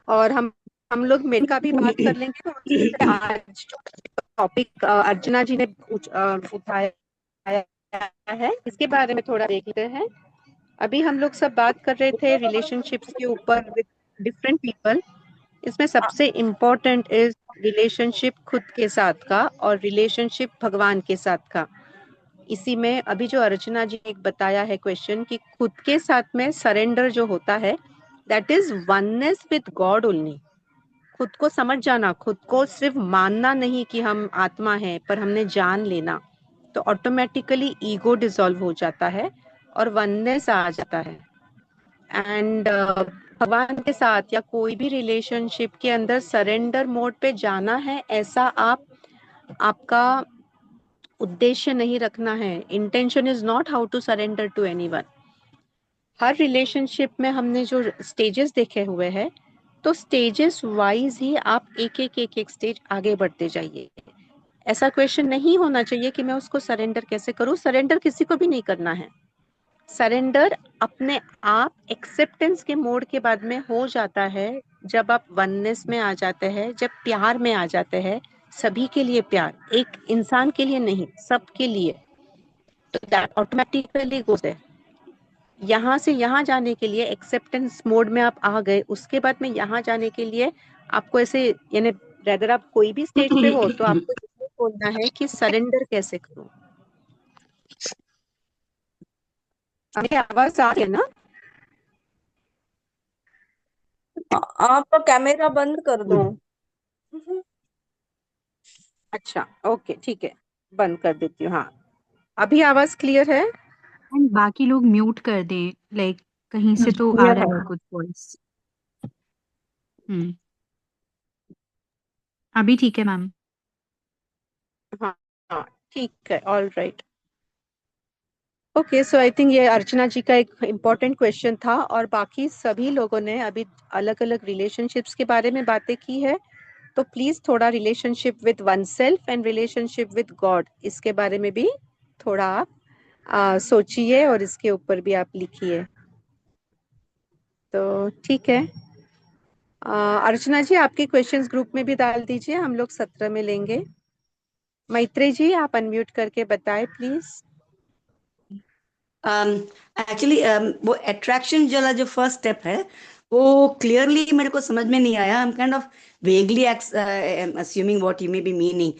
और हम लोग मेड का भी बात कर लेंगे। तो उससे आज टॉपिक अर्चना जी ने उठाया है, इसके बारे में थोड़ा देख लेते हैं। अभी हम लोग सब बात कर रहे थे रिलेशनशिप्स के ऊपर विद डिफरेंट पीपल। इसमें सबसे इम्पोर्टेंट इज रिलेशनशिप खुद के साथ का और रिलेशनशिप भगवान के साथ का। इसी में अभी जो अर्चना जी ने बताया है क्वेश्चन कि खुद के साथ में सरेंडर जो होता है, that is oneness with God only. खुद को समझ जाना, खुद को सिर्फ मानना नहीं कि हम आत्मा है, पर हमने जान लेना, तो ऑटोमेटिकली ईगो डिसॉल्व हो जाता है और वननेस आ जाता है। एंड भगवान के साथ या कोई भी रिलेशनशिप के अंदर सरेंडर मोड पे जाना है, ऐसा आपका उद्देश्य नहीं रखना है। Intention is not how to surrender to anyone. हर रिलेशनशिप में हमने जो स्टेजेस देखे हुए हैं, तो स्टेजेस वाइज ही आप एक स्टेज आगे बढ़ते जाइए। ऐसा क्वेश्चन नहीं होना चाहिए कि मैं उसको सरेंडर कैसे करूं। सरेंडर किसी को भी नहीं करना है। सरेंडर अपने आप एक्सेप्टेंस के मोड के बाद में हो जाता है, जब आप वननेस में आ जाते हैं, जब प्यार में आ जाते हैं। सभी के लिए प्यार, एक इंसान के लिए नहीं, सबके लिए। तो दैट ऑटोमेटिकली गोस है। यहाँ से यहाँ जाने के लिए एक्सेप्टेंस मोड में आप आ गए, उसके बाद में यहाँ जाने के लिए आपको ऐसे, यानी अगर आप कोई भी स्टेज पे हो तो आपको ये बोलना है कि सरेंडर कैसे करूं। मेरी आवाज आ रही है ना? आपका कैमरा बंद कर दो। अच्छा, ओके, ठीक है, बंद कर देती हूँ। हाँ, अभी आवाज क्लियर है? एंड बाकी लोग म्यूट कर दें, लाइक कहीं से तो आ रहा है कुछ वॉइस। अभी ठीक है मैम? हाँ हाँ, ठीक है, all right. Okay, so I think ये अर्चना जी का एक इम्पोर्टेंट क्वेश्चन था, और बाकी सभी लोगों ने अभी अलग अलग रिलेशनशिप्स के बारे में बातें की है। तो प्लीज थोड़ा relationship with one self and relationship with God, इसके बारे में भी थोड़ा आप सोचिए और इसके ऊपर भी आप लिखिए। तो ठीक है, अर्चना जी आपके क्वेश्चंस ग्रुप में भी डाल दीजिए, हम लोग 17 में लेंगे। मैत्री जी आप अनम्यूट करके बताएं प्लीज। एक्चुअली वो अट्रैक्शन वाला जो फर्स्ट स्टेप है वो क्लियरली मेरे को समझ में नहीं आया। I am kind of vaguely assuming what you may be meaning.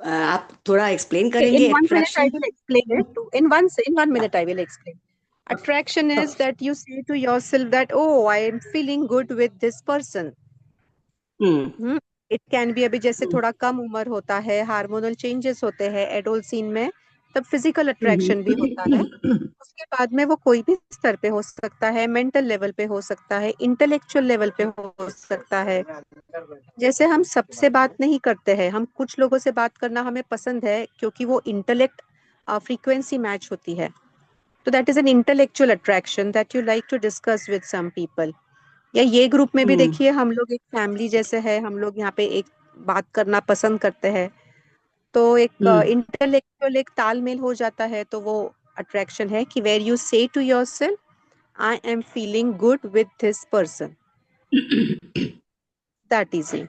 आप थोड़ा एक्सप्लेन करेंगे? In 1 minute I attraction will explain it. In one minute I will explain. Attraction is that you say to yourself that, oh, I am feeling good with this person. It can be अभी जैसे थोड़ा कम उम्र होता है, hormonal changes होते हैं एडोलसीन में, तब फिजिकल अट्रैक्शन भी होता है। उसके बाद में वो कोई भी स्तर पे हो सकता है, मेंटल लेवल पे हो सकता है, इंटेलेक्चुअल लेवल पे हो सकता है। जैसे हम सबसे बात नहीं करते हैं, हम कुछ लोगों से बात करना हमें पसंद है क्योंकि वो इंटेलेक्ट फ्रीक्वेंसी मैच होती है। तो that is an intellectual attraction that you like to discuss with some people. या ये ग्रुप में भी देखिए, हम लोग एक फैमिली जैसे है, हम लोग यहाँ पे एक बात करना पसंद करते हैं, तो एक इंटेलेक्चुअल एक तालमेल हो जाता है। तो वो अट्रैक्शन है कि where you say to yourself, I am feeling good with this person, that easy.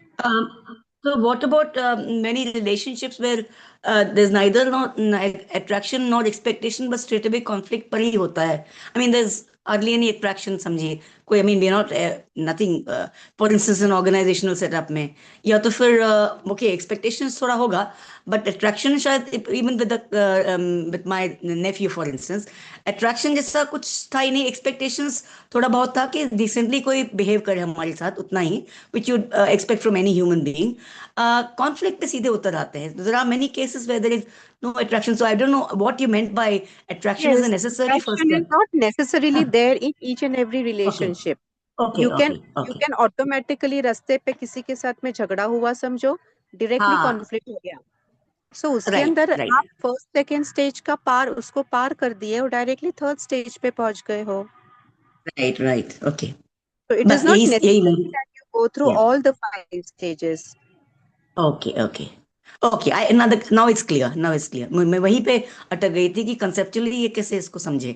So what about many relationships where there's neither not attraction nor expectation, but straight away conflict पर ही होता है? I mean, there's hardly any attraction, समझिए कोई, I mean, we're not nothing. For instance, an organizational setup में, या तो फिर okay, expectations थोड़ा होगा, but attraction शायद even with my nephew for instance, attraction जैसा कुछ था ही नहीं, expectations थोड़ा बहुत था कि decently कोई behave करे हमारे साथ, उतना ही, which you expect from any human being. Conflict पे सीधे उतर आते हैं. There are many cases where there is no attraction. So I don't know what you meant by attraction is a necessary first Attraction is step. not necessarily there in each and every relationship. Okay, You okay, can okay. automatically रास्ते पे किसी के साथ में झगड़ा हुआ समझो, directly हाँ, कॉन्फ्लिक्ट हो गया, सो उसके right, अंदर right. आप फर्स्ट सेकेंड स्टेज का उसको पार कर दिए और डायरेक्टली थर्ड स्टेज पे पहुंच गए हो। Right. Okay. So it is बस not यही necessary that you go through Yeah. all the 5 stages. Okay. Now it's clear. मैं वहीं पे अटक गई थी कि conceptually ये कैसे इसको समझे.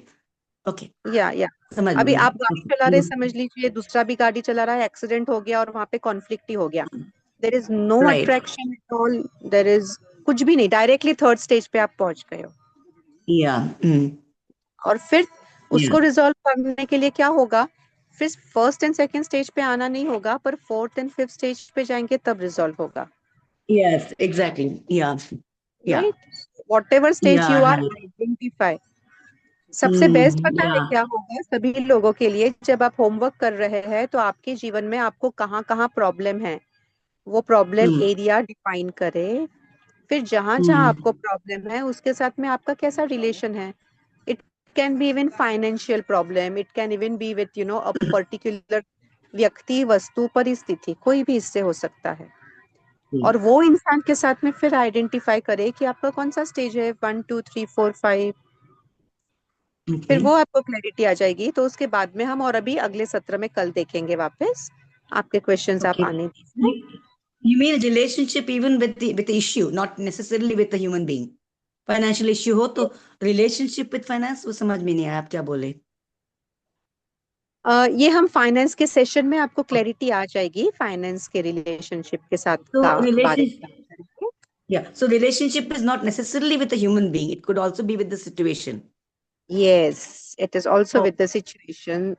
Okay. या समझ अभी गई. आप गाड़ी चला रहे समझ लीजिए, दूसरा भी गाड़ी चला रहा है, एक्सीडेंट हो गया और वहां पे कॉन्फ्लिक्ट ही हो गया. There is no Right. Attraction at all, there is कुछ भी नहीं, डायरेक्टली थर्ड स्टेज पे आप पहुंच गए हो. Yeah. और फिर Yeah. उसको रिजॉल्व करने के लिए क्या होगा, फिर फर्स्ट एंड सेकंड स्टेज पे आना नहीं होगा, पर फोर्थ एंड फिफ्थ स्टेज पे जाएंगे तब रिजॉल्व होगा. Yes. Exactly. Yeah. Right, whatever stage Yeah. You are, Right. Identify. सबसे बेस्ट पता है Yeah. क्या होगा सभी लोगों के लिए, जब आप होमवर्क कर रहे हैं तो आपके जीवन में आपको कहाँ कहाँ प्रॉब्लम है, वो प्रॉब्लम एरिया डिफाइन करे. फिर जहां जहां आपको प्रॉब्लम है उसके साथ में आपका कैसा रिलेशन है. It can be even financial problem, it can even be with a particular व्यक्ति, वस्तु, परिस्थिति, कोई भी इससे हो सकता है. और वो इंसान के साथ में फिर आइडेंटिफाई करे कि आपका कौन सा स्टेज है, 1 2 3 4 5. फिर वो आपको क्लैरिटी आ जाएगी. तो उसके बाद में हम और अभी अगले सत्र में कल देखेंगे वापस. आपके क्वेश्चंस आप Okay. आने दीजिए. You mean relationship even with the issue, not necessarily with the human being. Financial issue हो तो relationship with finance, वो समझ में नहीं आया आप क्या बोले. ये हम फाइनेंस के सेशन में आपको क्लैरिटी आ जाएगी, फाइनेंस के रिलेशनशिप के साथ So का बारे relationship, में. yeah. So relationship is not necessarily with a human being. It could also be with the situation. Yes, it is also Oh. with the situation.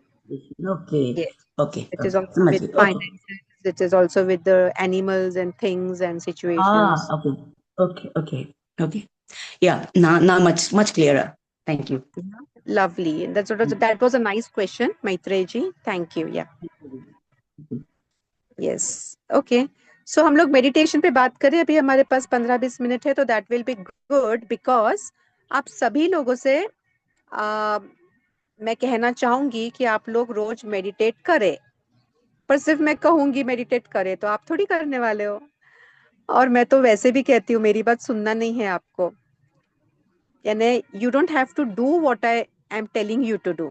Okay. Yes, Okay. it is Okay. also समझ with गई. Okay. finances. It is also with the animals and things and situations. Okay. Yeah. Now much clearer. Thank you. Lovely. That was a nice question, Maitreyi ji. Thank you. Yeah. Yes. Okay. So हम लोग meditation पे बात करें. अभी हमारे पास 15-20 minute है, तो that will be good because आप सभी लोगों से मैं कहना चाहूंगी कि आप लोग रोज मेडिटेट करें. पर सिर्फ मैं कहूंगी मेडिटेट करें तो आप थोड़ी करने वाले हो. और मैं तो वैसे भी कहती हूँ, मेरी बात सुनना नहीं है आपको. यानी you don't have to do what I am telling you to do,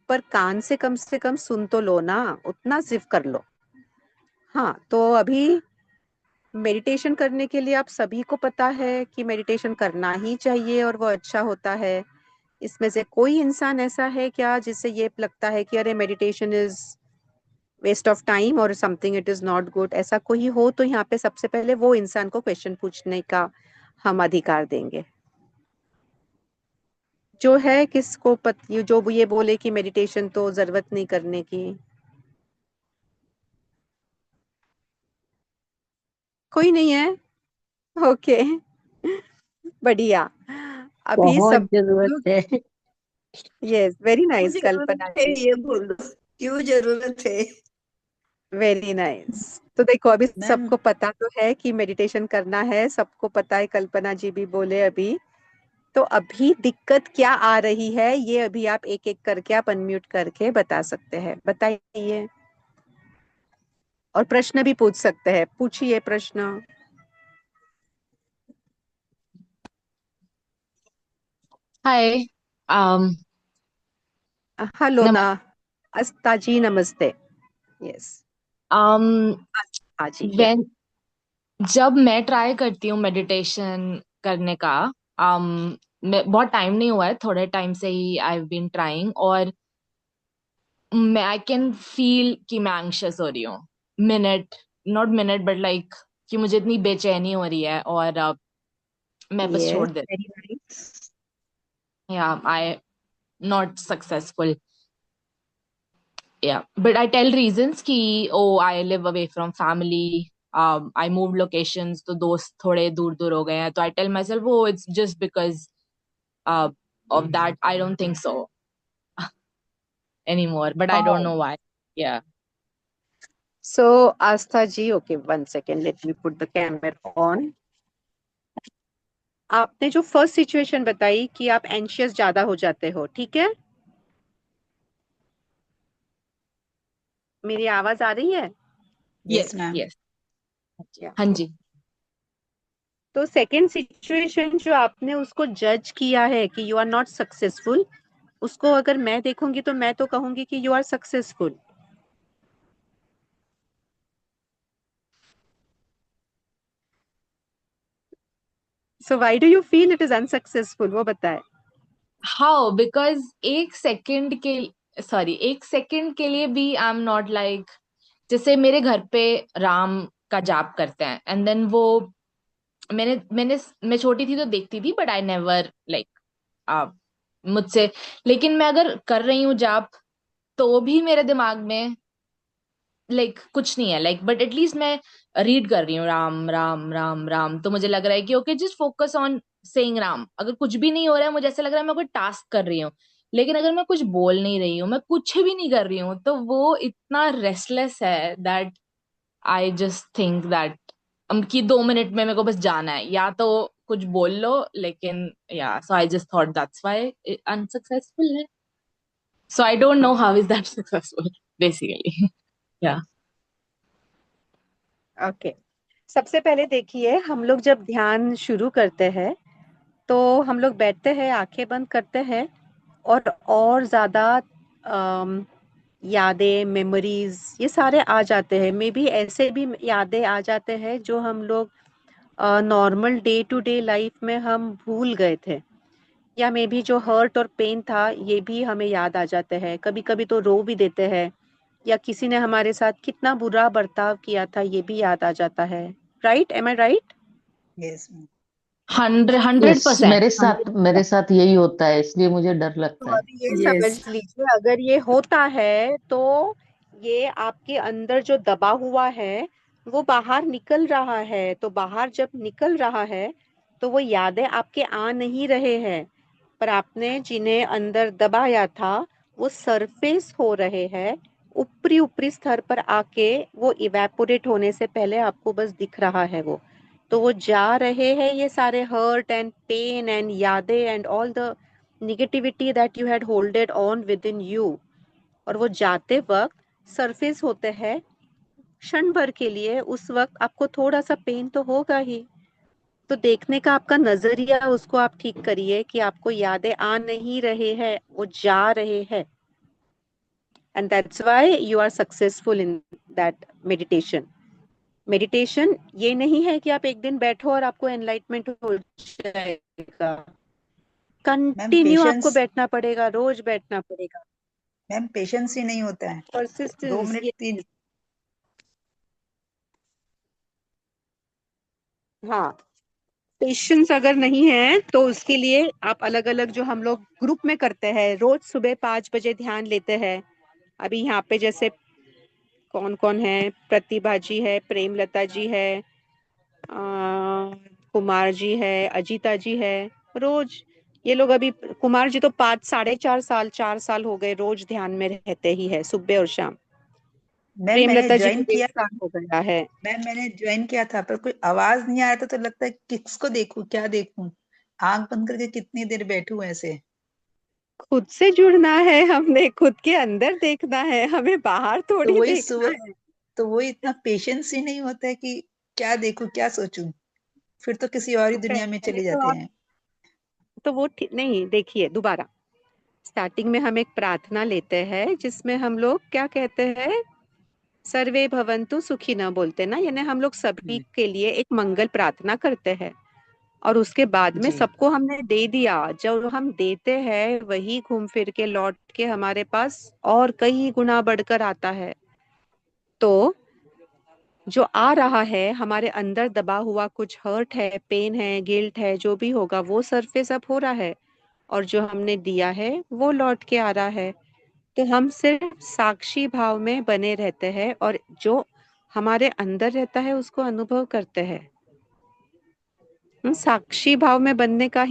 पर कान से कम सुन तो लो ना, उतना सिर्फ कर लो. हाँ, तो अभी मेडिटेशन करने के लिए आप सभी को पता है कि मेडिटेशन करना ही चाहिए और वो अच्छा होता है. इसमें से कोई इंसान ऐसा है क्या जिससे ये लगता है कि अरे meditation is waste of time और something, it is not good? ऐसा कोई हो तो यहाँ पे सबसे पहले वो इंसान को क्वेश्चन पूछने का हम अधिकार देंगे. जो है किसको जो ये बोले कि मेडिटेशन तो जरूरत नहीं करने की. कोई नहीं है. ओके. बढ़िया. अभी बहुत सब जरूरत है. यस, वेरी नाइस मुझे कल्पना जरूरत है, जी. ये बोलो क्यों जरूरत है. Very nice. तो देखो अभी मैम सबको पता तो है कि मेडिटेशन करना है, सबको पता है. कल्पना जी भी बोले अभी. तो अभी दिक्कत क्या आ रही है ये अभी आप एक एक करके आप अनम्यूट करके बता सकते हैं. बताइए. और प्रश्न भी पूछ सकते हैं. पूछिए प्रश्न. Hi. हेलो नम ना. अस्ता जी नमस्ते. यस. हाँ जी. when जब मैं ट्राई करती हूँ मेडिटेशन करने का, बहुत टाइम नहीं हुआ है, थोड़े टाइम से ही आई हैव बीन ट्राइंग, और मैं आई कैन फील कि मैं एंग्शियस हो रही हूँ. नॉट मिनट बट लाइक कि मुझे इतनी बेचैनी हो रही है और मैं बस छोड़ यस, देती. Very nice. Yeah I not successful. Yeah, but I tell reasons कि I live away from family, I moved locations, तो दोस्त थोड़े दूर दूर हो गए हैं. तो I tell myself it's just because of that. I don't think so anymore, but I don't know why. Yeah. So Astha ji, okay, 1 second, let me put the camera on. आपने जो फर्स्ट सिचुएशन बताई कि आप anxious ज्यादा हो जाते हो, ठीक है? मेरी आवाज आ रही है? Yes ma'am. Yes. अच्छा. हाँ जी. तो सेकंड सिचुएशन जो आपने उसको जज किया है कि यू आर नॉट सक्सेसफुल, उसको अगर मैं देखूंगी तो मैं तो कहूंगी कि you are successful. So why do you feel it is unsuccessful, वो बताए। हाउ, बिकॉज एक सेकंड के लिए भी आई एम नॉट लाइक, जैसे मेरे घर पे राम का जाप करते हैं एंड देन वो मैं छोटी थी तो देखती थी, बट आई नेवर लाइक मुझसे, लेकिन मैं अगर कर रही हूँ जाप तो भी मेरे दिमाग में कुछ नहीं है, बट एटलीस्ट मैं रीड कर रही हूँ राम राम राम राम, तो मुझे लग रहा है कि okay just focus on saying Ram. अगर कुछ भी नहीं हो रहा है, मुझे ऐसा लग रहा है मैं कोई टास्क कर रही हूँ, लेकिन अगर मैं कुछ बोल नहीं रही हूँ, मैं कुछ भी नहीं कर रही हूँ, तो वो इतना रेस्टलेस है that I just think that कि 2 मिनट में मेरे को बस जाना है, या तो कुछ बोल लो, लेकिन yeah so I just thought that's why unsuccessful है। So I don't know how is that successful basically. Yeah okay, सबसे पहले देखिए, हम लोग जब ध्यान शुरू करते हैं तो हम लोग बैठते हैं, आंखें बंद करते हैं, और ज्यादा यादें, मेमोरीज, ये सारे आ जाते हैं। मे बी ऐसे भी यादें आ जाते हैं जो हम लोग normal day to day life में हम भूल गए थे, या मे बी जो हर्ट और पेन था ये भी हमें याद आ जाते हैं। कभी कभी तो रो भी देते हैं, या किसी ने हमारे साथ कितना बुरा बर्ताव किया था ये भी याद आ जाता है। राइट, एम आई राइट? यस। 100%। यस, मेरे साथ यही होता है, इसलिए मुझे डर लगता तो है। अभी ये यस। समझ लीजिए, अगर ये होता है तो ये आपके अंदर जो दबा हुआ है वो बाहर निकल रहा है। तो बाहर जब निकल रहा है तो वो यादें आपके आ नहीं रहे हैं, पर आपने जिन्हें अंदर दबाया था वो सरफेस हो रहे हैं, ऊपरी ऊपरी स्तर पर आके वो इवेपोरेट होने से पहले आपको बस दिख रहा है वो। तो वो जा रहे हैं, ये सारे हर्ट एंड पेन एंड यादें and all the negativity that you had holded on with in you, और वो जाते वक्त सरफेस होते हैं क्षण भर के लिए। उस वक्त आपको थोड़ा सा पेन तो होगा ही, तो देखने का आपका नजरिया उसको आप ठीक करिए कि आपको यादें आ नहीं रहे हैं, वो जा रहे हैं। And that's why you are successful in that meditation. Meditation ये नहीं है कि आप एक दिन बैठो और आपको एनलाइटमेंट हो जाएगा। मैम कंटिन्यू आपको पेशेंस, बैठना पड़ेगा, रोज बैठना पड़ेगा। मैम पेशेंस ही नहीं होता है। 2 परसिस्टेंस, मिनट ये 3। हाँ, पेशेंस अगर नहीं है तो उसके लिए आप अलग अलग, जो हम लोग ग्रुप में करते हैं, रोज सुबह 5 बजे ध्यान लेते हैं। अभी यहाँ पे जैसे कौन कौन है, प्रतिभा जी है, प्रेमलता जी है, कुमार जी है, अजीता जी है। रोज ये लोग, अभी कुमार जी तो 5 साढ़े 4 साल 4 साल हो गए रोज ध्यान में रहते ही है, सुबह और शाम। मैम मैंने प्रेमलता जी को ज्वाइन किया 1.5 साल हो गया है। मैम मैंने ज्वाइन किया था, पर कोई आवाज नहीं आ रहा था, तो लगता है किसको देखूं, क्या देखूं। आंख बंद करके कितनी देर बैठूं ऐसे। खुद से जुड़ना है, हमने खुद के अंदर देखना है, हमें बाहर तो थोड़ी वही देखना सुबह, है। तो वही इतना पेशेंस ही नहीं होता है कि क्या देखूं क्या सोचूं, फिर तो किसी और ही तो दुनिया में पहले चले तो जाते आप, हैं। तो वो नहीं, देखिए दोबारा, स्टार्टिंग में हम एक प्रार्थना लेते हैं जिसमें हम लोग क्या कहते हैं, सर्वे भवन्तु सुखिनः बोलते हैं ना, यानी हम लोग सभी के लिए एक मंगल प्रार्थना करते हैं। और उसके बाद में जी। सबको हमने दे दिया। जब हम देते हैं वही घूम फिर के लौट के हमारे पास और कई गुना बढ़कर आता है। तो जो आ रहा है हमारे अंदर दबा हुआ, कुछ हर्ट है, पेन है, गिल्ट है, जो भी होगा वो सरफेस अप हो रहा है, और जो हमने दिया है वो लौट के आ रहा है। तो हम सिर्फ साक्षी भाव में बने रहते हैं, और जो हमारे अंदर रहता है उसको अनुभव करते हैं। साक्षी भाव में बनने का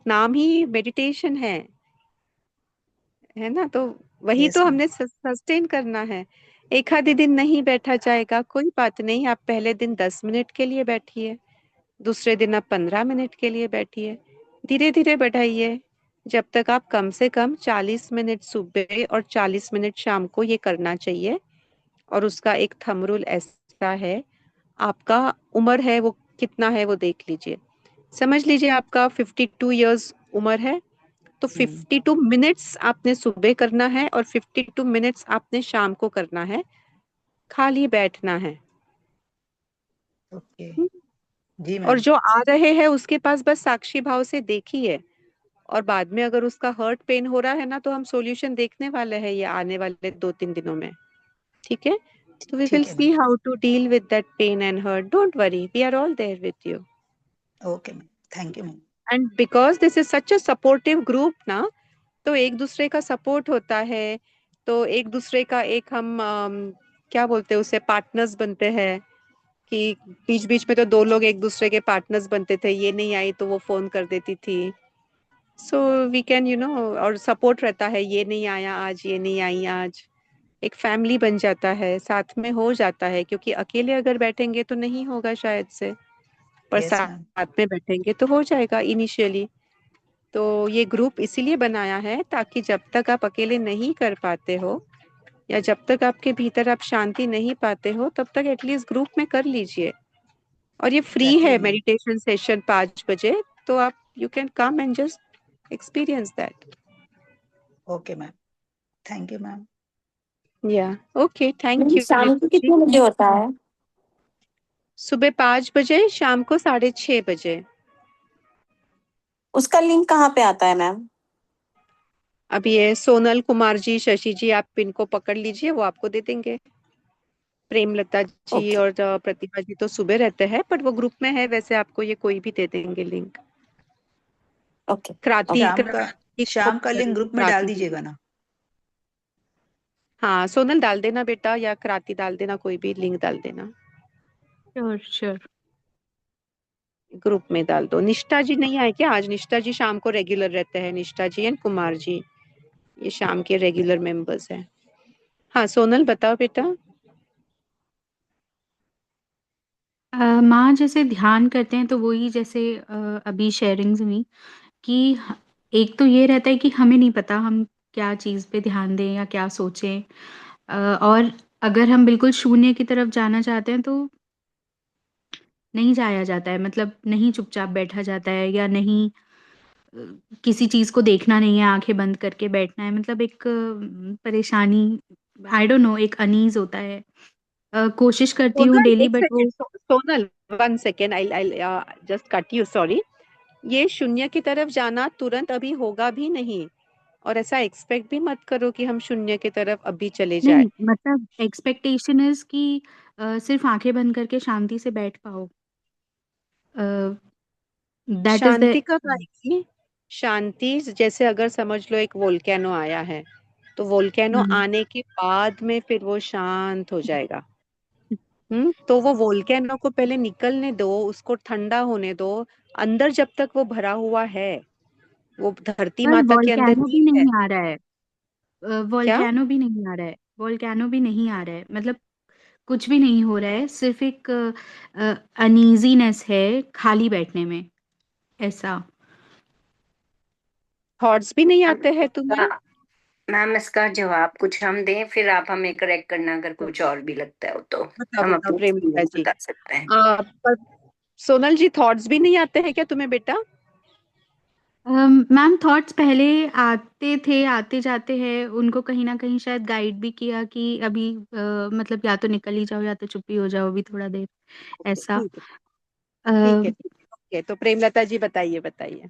नाम ही मेडिटेशन है ना। तो वही यस तो मैम। हमने सस्टेन करना है। एक आधे दिन नहीं बैठा जाएगा, कोई बात नहीं। आप पहले दिन 10 मिनट के लिए बैठिए, दूसरे दिन आप 15 मिनट के लिए बैठिए, धीरे धीरे बढ़ाइए, जब तक आप कम से कम 40 मिनट सुबह और 40 मिनट शाम को ये करना चाहिए। और उसका एक थंब रूल ऐसा है, आपका उम्र है वो कितना है वो देख लीजिए। समझ लीजिए आपका 52 ईयर्स उम्र है, तो 52 मिनट्स आपने सुबह करना है और 52 मिनट्स आपने शाम को करना है, खाली बैठना है। ओके और जी मैम। जो आ रहे हैं उसके पास बस साक्षी भाव से देखिए, और बाद में अगर उसका हर्ट पेन हो रहा है ना, तो हम सॉल्यूशन देखने वाले हैं ये आने वाले 2-3 दिनों में। ठीक है, तो वी विल ठीक है see ma'am. How to deal with that pain and hurt. Don't worry, we are all there with you. Okay ma'am, thank you ma'am. And because this is such a supportive group ना, तो एक दूसरे का support होता है, तो एक दूसरे का एक हम क्या बोलते हैं उसे, पार्टनर्स बनते हैं। कि बीच बीच में तो 2 लोग एक दूसरे के पार्टनर्स बनते थे, ये नहीं आई तो वो फोन कर देती थी। सो वी कैन और सपोर्ट रहता है, ये नहीं आया आज, ये नहीं आई आज, एक फैमिली बन जाता है, साथ में हो जाता है। क्योंकि अकेले अगर बैठेंगे तो नहीं होगा शायद से, पर यस मैम। साथ में बैठेंगे तो हो जाएगा इनिशियली। तो ये ग्रुप इसीलिए बनाया है ताकि जब तक आप अकेले नहीं कर पाते हो, या जब तक आपके भीतर आप शांति नहीं पाते हो, तब तक एटलीस्ट ग्रुप में कर लीजिए। और ये फ्री एग्जैक्टली है मैम। मेडिटेशन सेशन 5 बजे, तो आप you can come and just experience that. Okay ma'am, thank you ma'am. या ओके, थैंक यू शाम रितु को जी। कितने बजे होता है? सुबह 5 बजे, शाम को 6:30 बजे। उसका लिंक कहाँ पे आता है मैम? अब ये सोनल कुमार जी, शशि जी, आप इनको पकड़ लीजिए, वो आपको दे देंगे। प्रेमलता जी ओके और प्रतिभा जी तो सुबह रहते हैं, पर वो ग्रुप में है, वैसे आपको ये कोई भी दे देंगे लिंक। ओके क्रांति शाम का को पकड़ लिंक लो, ग्रुप में डाल क्रांति जी। दीजिएगा ना। हाँ, सोनल डाल देना बेटा, या क्रांति डाल देना, कोई भी लिंक डाल देना, श्योर श्योर। ग्रुप में डाल दो। निष्ठा जी नहीं आए क्या आज? निष्ठा जी शाम को रेगुलर रहते हैं, निष्ठा जी एंड कुमार जी, ये शाम के रेगुलर मेंबर्स हैं। हाँ सोनल बताओ बेटा। माँ जैसे ध्यान करते हैं तो वही जैसे अभी शेयरिंग्स हुई कि एक तो ये रहता है कि हमें नहीं पता हम क्या चीज़ पे ध्यान दें या क्या सोचें, और अगर हम बिल्कुल शून्य की तरफ जाना चाहते हैं तो नहीं जाया जाता है, मतलब नहीं चुपचाप बैठा जाता है, या नहीं किसी चीज़ को देखना नहीं है, आंखें बंद करके बैठना है, मतलब एक परेशानी, आई डोंट नो, एक अनीज होता है। कोशिश करती हूँ सोनल डेली, एक बट वो second, Sonal 1 second, I just cut you, sorry. ये शून्य की तरफ जाना तुरंत अभी होगा भी नहीं, और ऐसा एक्सपेक्ट भी मत करो कि हम शून्य की तरफ अभी चले जाए। नहीं, मतलब एक्सपेक्टेशन इज कि सिर्फ आंखें बंद करके शांति से बैठ पाओ, दैट इज द। शांति कब आएगी? शांति जैसे अगर समझ लो एक वोल्केनो आया है, तो वोल्केनो आने के बाद में फिर वो शांत हो जाएगा। तो वो वोल्केनो को पहले निकलने दो, उसको ठंडा होने दो। अंदर जब तक वो भरा हुआ है, वो धरती पर माता के अंदर वोल्केनो भी नहीं है। नहीं आ रहा है, क्या? वोल्केनो भी नहीं आ रहा है, वोल्केनो भी नहीं आ रहा है, मतलब कुछ भी नहीं हो रहा है, सिर्फ एक अनईजीनेस है खाली बैठने में, ऐसा। थॉट्स भी नहीं आते हैं तुम्हें? मैम इसका जवाब कुछ हम दें, फिर आप हमें करेक्ट करना अगर कुछ और भी लगता है तो बताओ हम बताओ अपनी प्रेमलता एक्सपीरियंस जी। बता सकते हैं। पर सोनल जी, थॉट्स भी नहीं आते हैं क्या तुम्हें बेटा? मैम थॉट्स पहले आते थे, आते जाते हैं, उनको कहीं ना कहीं शायद गाइड भी किया कि अभी मतलब या तो निकल ही जाओ या तो चुप ही हो जाओ अभी थोड़ा देर, ऐसा। ठीक है ठीक है ठीक है, ओके। तो प्रेमलता जी बताइए बताइए।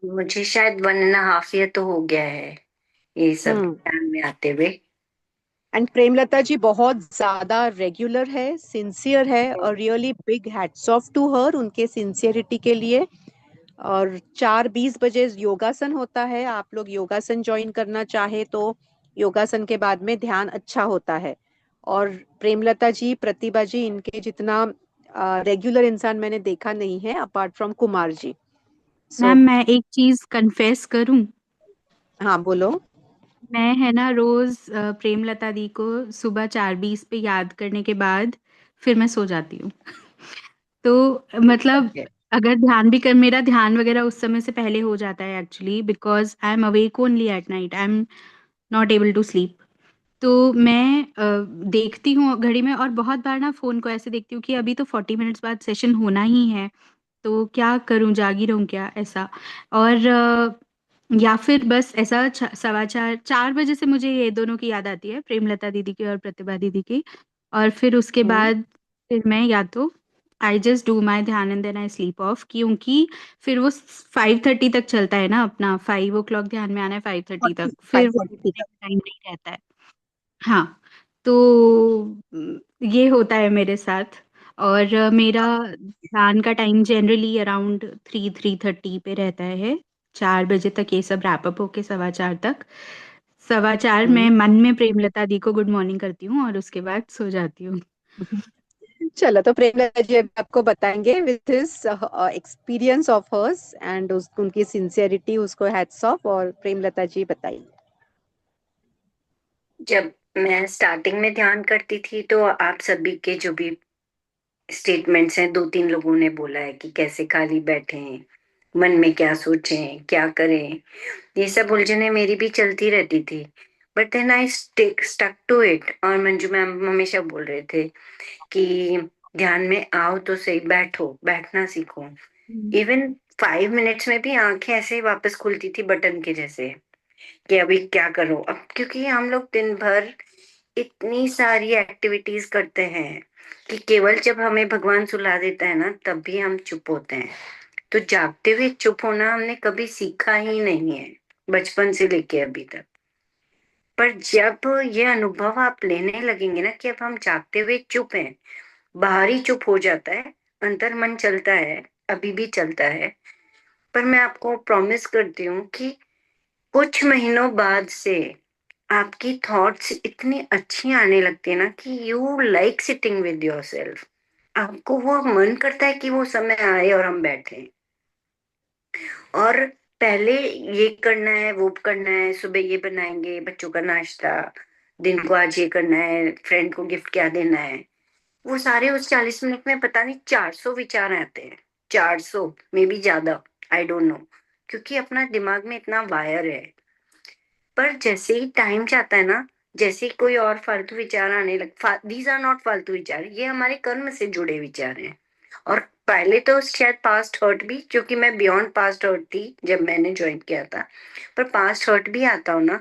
मुझे शायद 1.5 ईयर तो हो गया है ये सब ध्यान में आते हुए। एंड प्रेमलता जी बहुत ज्यादा रेगुलर है, सिंसियर है, और really big hats off to her उनके सिंसियरिटी के लिए। और 4:20 बजे योगासन होता है, आप लोग योगासन ज्वाइन करना चाहे तो योगासन के बाद में ध्यान अच्छा होता है। और प्रेमलता जी, प्रतिभा जी, इनके जितना रेगुलर इंसान मैंने देखा नहीं है apart from Kumar ji. Ma'am मैं एक चीज कन्फेस करूं, हाँ बोलो। मैं है ना रोज प्रेमलता दी को सुबह 4:20 पे याद करने के बाद फिर मैं सो जाती हूँ। तो मतलब अगर ध्यान भी कर, मेरा ध्यान वगैरह उस समय से पहले हो जाता है actually, because I am awake only at night, I am not able to sleep. तो मैं देखती हूँ घड़ी में, और बहुत बार ना फ़ोन को ऐसे देखती हूँ कि अभी तो 40 मिनट्स बाद सेशन होना ही है, तो क्या करूं, जागी रहूं क्या, ऐसा। और या फिर बस ऐसा 4:15 से मुझे ये दोनों की याद आती है, प्रेमलता दीदी की और प्रतिभा दीदी की। और फिर उसके बाद फिर मैं या तो I just do my dhyan and then I sleep off, क्योंकि फिर वो 5:30 तक चलता है ना अपना, 5 o'clock ध्यान में आना है 5:30 तक, फिर वो 5:40 तक। टाइम नहीं रहता है। हाँ, तो ये होता है मेरे साथ। और मेरा ध्यान का टाइम जनरली अराउंड 3-3:30 पे रहता है, 4 बजे तक ये सब रैप अप होके 4:15 तक। 4:15 मैं मन में प्रेमलता दी को गुड मॉर्निंग करती हूँ और उसके बाद सो जाती हूँ। चलो, तो प्रेमलता जी अभी आपको बताएंगे with his experience of hers and उनकी सिंसियरिटी, उसको हैट्स ऑफ। और प्रेमलता जी बताइए। जब मैं स्टार्टिंग में ध्यान करती थी तो आप सभी के जो भी स्टेटमेंट्स हैं, 2-3 लोगों ने बोला है कि कैसे खाली बैठे, मन में क्या सोचें, क्या करें, ये सब उलझने मेरी भी चलती रहती थी। But then I stuck to it. और मंजू मैम हमेशा बोल रहे थे कि ध्यान में आओ तो सही, बैठो, बैठना सीखो। इवन 5 मिनट्स में भी आंखें ऐसे ही वापस खुलती थी बटन के जैसे, कि अभी क्या करो अब, क्योंकि हम लोग दिन भर इतनी सारी एक्टिविटीज करते हैं कि केवल जब हमें भगवान सुला देता है ना, तब भी हम चुप होते हैं। तो जागते हुए चुप होना हमने कभी सीखा ही नहीं है, बचपन से लेके अभी तक। पर जब ये अनुभव आप लेने लगेंगे ना कि अब हम जागते हुए चुप हैं, बाहरी चुप हो जाता है, अंतर मन चलता है, अभी भी चलता है, पर मैं आपको प्रॉमिस करती हूँ कि कुछ महीनों बाद से आपकी थॉट्स इतनी अच्छी आने लगती है ना कि you like sitting with yourself. आपको वो मन करता है कि वो समय आए और हम बैठे। और पहले ये करना है, वो करना है, सुबह ये बनाएंगे, बच्चों का नाश्ता, दिन को आज ये करना है, फ्रेंड को गिफ्ट क्या देना है, वो सारे उस 40 मिनट में पता नहीं 400 विचार आते हैं। 400 में भी ज्यादा, आई डोंट नो, क्योंकि अपना दिमाग में इतना वायर है। पर जैसे ही टाइम जाता है ना, जैसे ही कोई और फालतू विचार आने लग, दीज आर नॉट फालतू विचार, ये हमारे कर्म से जुड़े विचार हैं। और पहले तो शायद पास्ट हर्ट भी, क्योंकि मैं बियॉन्ड पास्ट हर्ट थी जब मैंने ज्वाइन किया था, पर पास्ट हर्ट भी आता हो ना,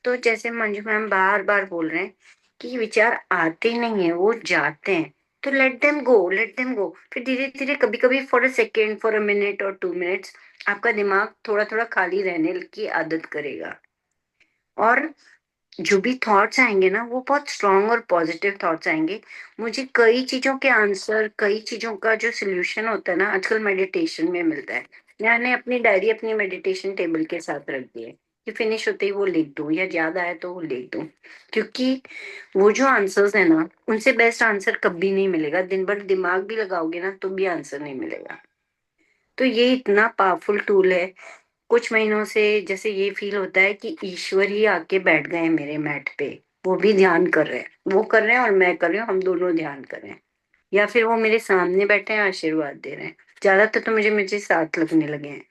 तो जैसे मंजू मैम बार बार बोल रहे हैं कि विचार आते नहीं है, वो जाते हैं, तो let them go, let them go. फिर धीरे धीरे, कभी कभी for a second, for a minute और 2 मिनट्स, आपका दिमाग थोड़ा थोड़ा खाली रहने की आदत करेगा। और जो भी थॉट्स आएंगे ना, वो बहुत स्ट्रांग और पॉजिटिव थॉट्स आएंगे। मुझे कई चीजों के आंसर, कई चीजों का जो सोल्यूशन होता है ना, आजकल मेडिटेशन में मिलता है। मैंने अपनी डायरी अपनी मेडिटेशन टेबल के साथ रख दी है कि फिनिश होते ही वो लिख दूं, या ज्यादा है तो वो लिख दूं, क्योंकि वो जो आंसर्स है ना, उनसे बेस्ट आंसर कभी नहीं मिलेगा। दिन भर दिमाग भी लगाओगे ना तो भी आंसर नहीं मिलेगा। तो ये इतना पावरफुल टूल है। कुछ महीनों से जैसे ये फील होता है कि ईश्वर ही आके बैठ गए हैं मेरे मैट पे, वो भी ध्यान कर रहे हैं, वो कर रहे हैं और मैं कर रही हूँ, हम दोनों ध्यान कर रहे हैं। या फिर वो मेरे सामने बैठे हैं, आशीर्वाद दे रहे हैं। ज्यादातर तो मुझे साथ लगने लगे हैं।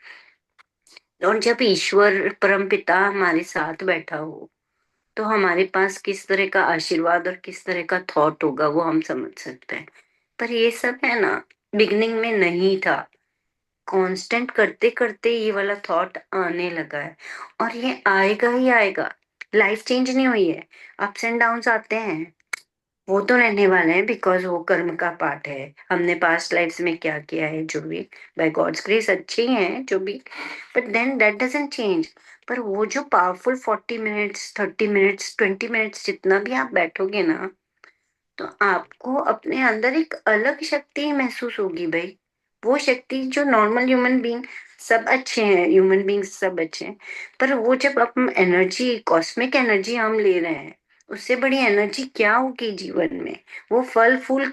और जब ईश्वर परम पिता हमारे साथ बैठा हो, तो हमारे पास किस तरह का आशीर्वाद और किस तरह का थॉट होगा वो हम समझ सकते हैं। पर ये सब है ना, बिगनिंग में नहीं था, कांस्टेंट करते करते ये वाला थॉट आने लगा है, और ये आएगा ही आएगा। लाइफ चेंज नहीं हुई है, अप्स एंड डाउन्स आते हैं, वो तो रहने वाले हैं, बिकॉज वो कर्म का पार्ट है। हमने पास्ट लाइफ्स में क्या किया है, जो भी बाय गॉड्स ग्रेस अच्छे ही हैं जो भी, but then that doesn't change. पर वो जो पावरफुल 40 मिनट्स, 30 मिनट्स, 20 मिनट्स जितना भी आप बैठोगे ना, तो आपको अपने अंदर एक अलग शक्ति महसूस होगी भाई। वो शक्ति जो नॉर्मल ह्यूमन बीइंग, सब अच्छे हैं, ह्यूमन बीइंग्स सब अच्छे हैं, पर वो जब हम एनर्जी, कॉस्मिक एनर्जी हम ले रहे हैं, उससे बड़ी एनर्जी क्या होगी जीवन में। वो फल फूल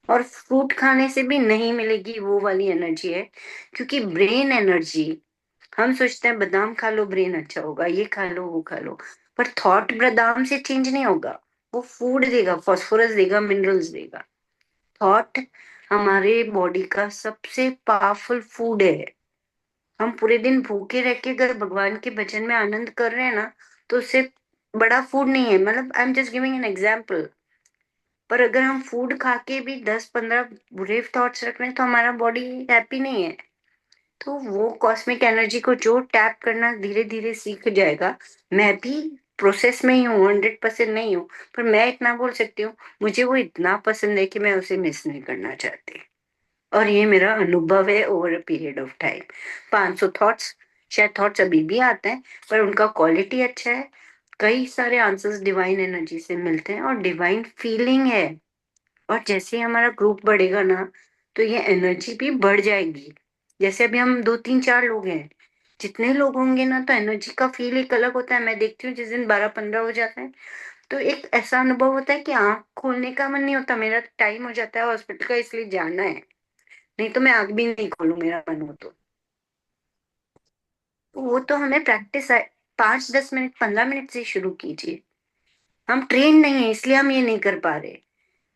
और फ्रूट खाने से भी नहीं मिलेगी, वो वाली एनर्जी है। क्योंकि ब्रेन एनर्जी, हम सोचते हैं बादाम खा लो ब्रेन अच्छा होगा, ये खा लो वो खा लो, पर थॉट बादाम से चेंज नहीं होगा। वो फूड देगा, फास्फोरस देगा, मिनरल्स देगा। थॉट हमारे बॉडी का सबसे पावरफुल फूड है। हम पूरे दिन भूखे रह के अगर भगवान के भजन में आनंद कर रहे हैं ना, तो उससे बड़ा फूड नहीं है। मतलब I am just giving an example. पर अगर हम फूड खा के भी 10-15 बुरे थॉट्स रख रहे हैं तो हमारा बॉडी हैप्पी नहीं है। तो वो कॉस्मिक एनर्जी को जो टैप करना धीरे धीरे सीख जाएगा। मैं भी प्रोसेस में ही हूँ, 100% नहीं हूँ, पर मैं इतना बोल सकती हूँ, मुझे वो इतना पसंद है कि मैं उसे मिस नहीं करना चाहती। और ये मेरा अनुभव है over a period of time. 500 thoughts, शायद थॉट्स अभी भी आते हैं, पर उनका क्वालिटी अच्छा है। कई सारे आंसर्स डिवाइन एनर्जी से मिलते हैं और डिवाइन फीलिंग है। और जैसे ही हमारा ग्रुप बढ़ेगा ना, तो ये एनर्जी भी बढ़ जाएगी। जैसे अभी हम 2-3-4 लोग हैं, जितने लोग होंगे ना, तो एनर्जी का फील एक अलग होता है। मैं देखती हूँ जिस दिन 12-15 हो जाते हैं, तो एक ऐसा अनुभव होता है कि आंख खोलने का मन नहीं होता। मेरा टाइम हो जाता है हॉस्पिटल का, इसलिए जाना है, नहीं तो मैं आंख भी नहीं खोलूं मेरा मन हो तो। वो तो हमें प्रैक्टिस है, 5-10 मिनट 15 मिनट से शुरू कीजिए। हम ट्रेन नहीं है, इसलिए हम ये नहीं कर पा रहे।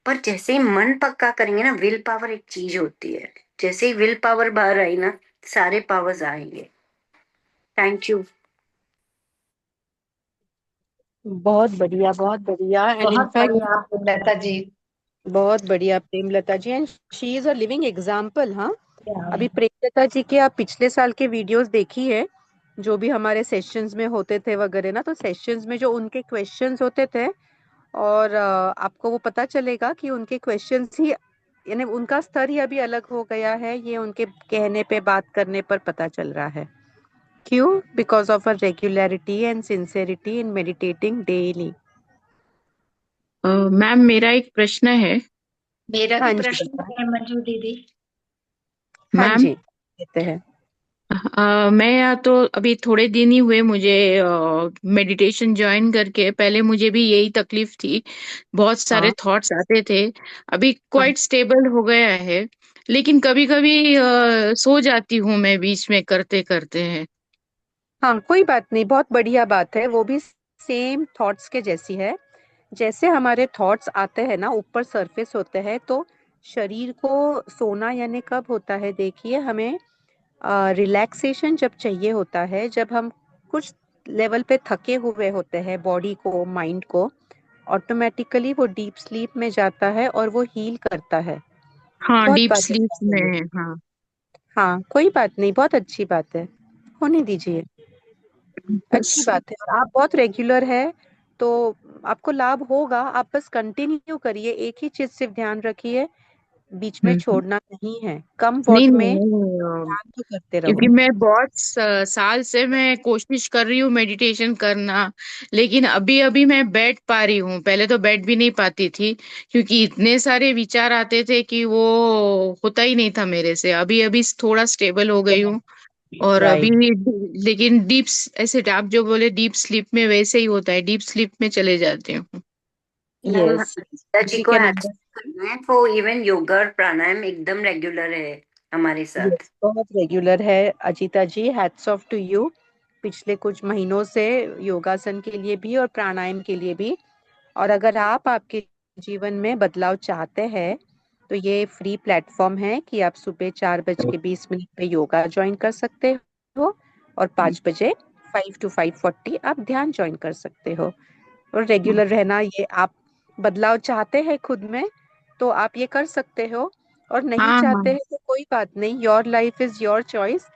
पर जैसे ही मन पक्का करेंगे ना, विल पावर एक चीज होती है, जैसे ही विल पावर बाहर आई ना, सारे पावर्स आएंगे। Thank you. बहुत बढ़िया, बहुत बढ़िया। एंड बहुत इनफैक्ट बढ़िया लता जी। बहुत बढ़िया Premlata ji, and she is a living example. हाँ, Yeah. अभी प्रेमलता जी के आप पिछले साल के वीडियोस देखी है, जो भी हमारे सेशंस में होते थे वगैरह ना, तो सेशंस में जो उनके क्वेश्चंस होते थे, और आपको वो पता चलेगा कि उनके क्वेश्चंस ही, यानी उनका स्तर ही अभी अलग हो गया है। ये उनके कहने पे, बात करने पर पता चल रहा है। क्यों? Because of a regularity and sincerity in meditating daily. Ma'am, मेरा एक प्रश्न है। मेरा हाँ भी जी प्रश्न बताएं। है मंजू दीदी। हाँ मैम, जी, देते हैं। मैं या तो अभी थोड़े दिन ही हुए मुझे मेडिटेशन ज्वाइन करके। पहले मुझे भी यही तकलीफ थी, बहुत सारे हाँ थॉट्स आते थे। अभी हाँ क्वाइट स्टेबल हो गया है, लेकिन कभी कभी सो जाती हूँ मैं बीच में करते करते हैं। हाँ, कोई बात नहीं, बहुत बढ़िया बात है। वो भी सेम थॉट्स के जैसी है। जैसे हमारे थॉट्स आते हैं ना, ऊपर सरफेस होते हैं, तो शरीर को सोना यानी कब होता है? देखिए, हमें रिलैक्सेशन जब चाहिए होता है, जब हम कुछ लेवल पे थके हुए होते हैं, बॉडी को, माइंड को, ऑटोमेटिकली वो डीप स्लीप में जाता है और वो हील करता है। हाँ, बहुत डीप बार स्लीप होता है ये। में। हाँ। हाँ, कोई बात नहीं, बहुत अच्छी बात है, होने दीजिए। अच्छी बस। बात है, और आप बहुत रेगुलर है, तो आपको लाभ होगा। आप बस कंटिन्यू करिए, एक ही चीज सिर्फ ध्यान रखिए, बीच में हम्म। छोड़ना नहीं है। कम नहीं वॉट में नहीं, ध्यान तो करते क्योंकि रहो। मैं बहुत साल से मैं कोशिश कर रही हूँ मेडिटेशन करना, लेकिन अभी अभी मैं बैठ पा रही हूँ। पहले तो बैठ भी नहीं पाती थी, क्योंकि इतने सारे विचार आते थे कि वो होता ही नहीं था मेरे से। अभी अभी थोड़ा स्टेबल हो गई हूँ। और अभी, राइट। लेकिन ऐसे आप जो बोले डीप स्लीप में, वैसे ही होता है, डीप स्लीप में चले जाती हूँ। Ma'am, yes, Anita ji she को कैन हैट्स करना है, वो इवन योगा और प्राणायाम एकदम रेगुलर है हमारे साथ। यस, बहुत रेगुलर है अजीता जी, हैट्स ऑफ टू यू। पिछले कुछ महीनों से योगासन के लिए भी और प्राणायाम के लिए भी। और अगर आप आपके जीवन में बदलाव चाहते हैं, तो ये फ्री प्लेटफॉर्म है कि आप सुबह 4:20 पे योगा ज्वाइन कर सकते हो, और 5 बजे 5 to 5:40 आप ध्यान ज्वाइन कर सकते हो। और रेगुलर रहना, ये आप बदलाव चाहते हैं खुद में, तो आप ये कर सकते हो। और नहीं हाँ हाँ। चाहते हैं तो कोई बात नहीं, your life is your choice.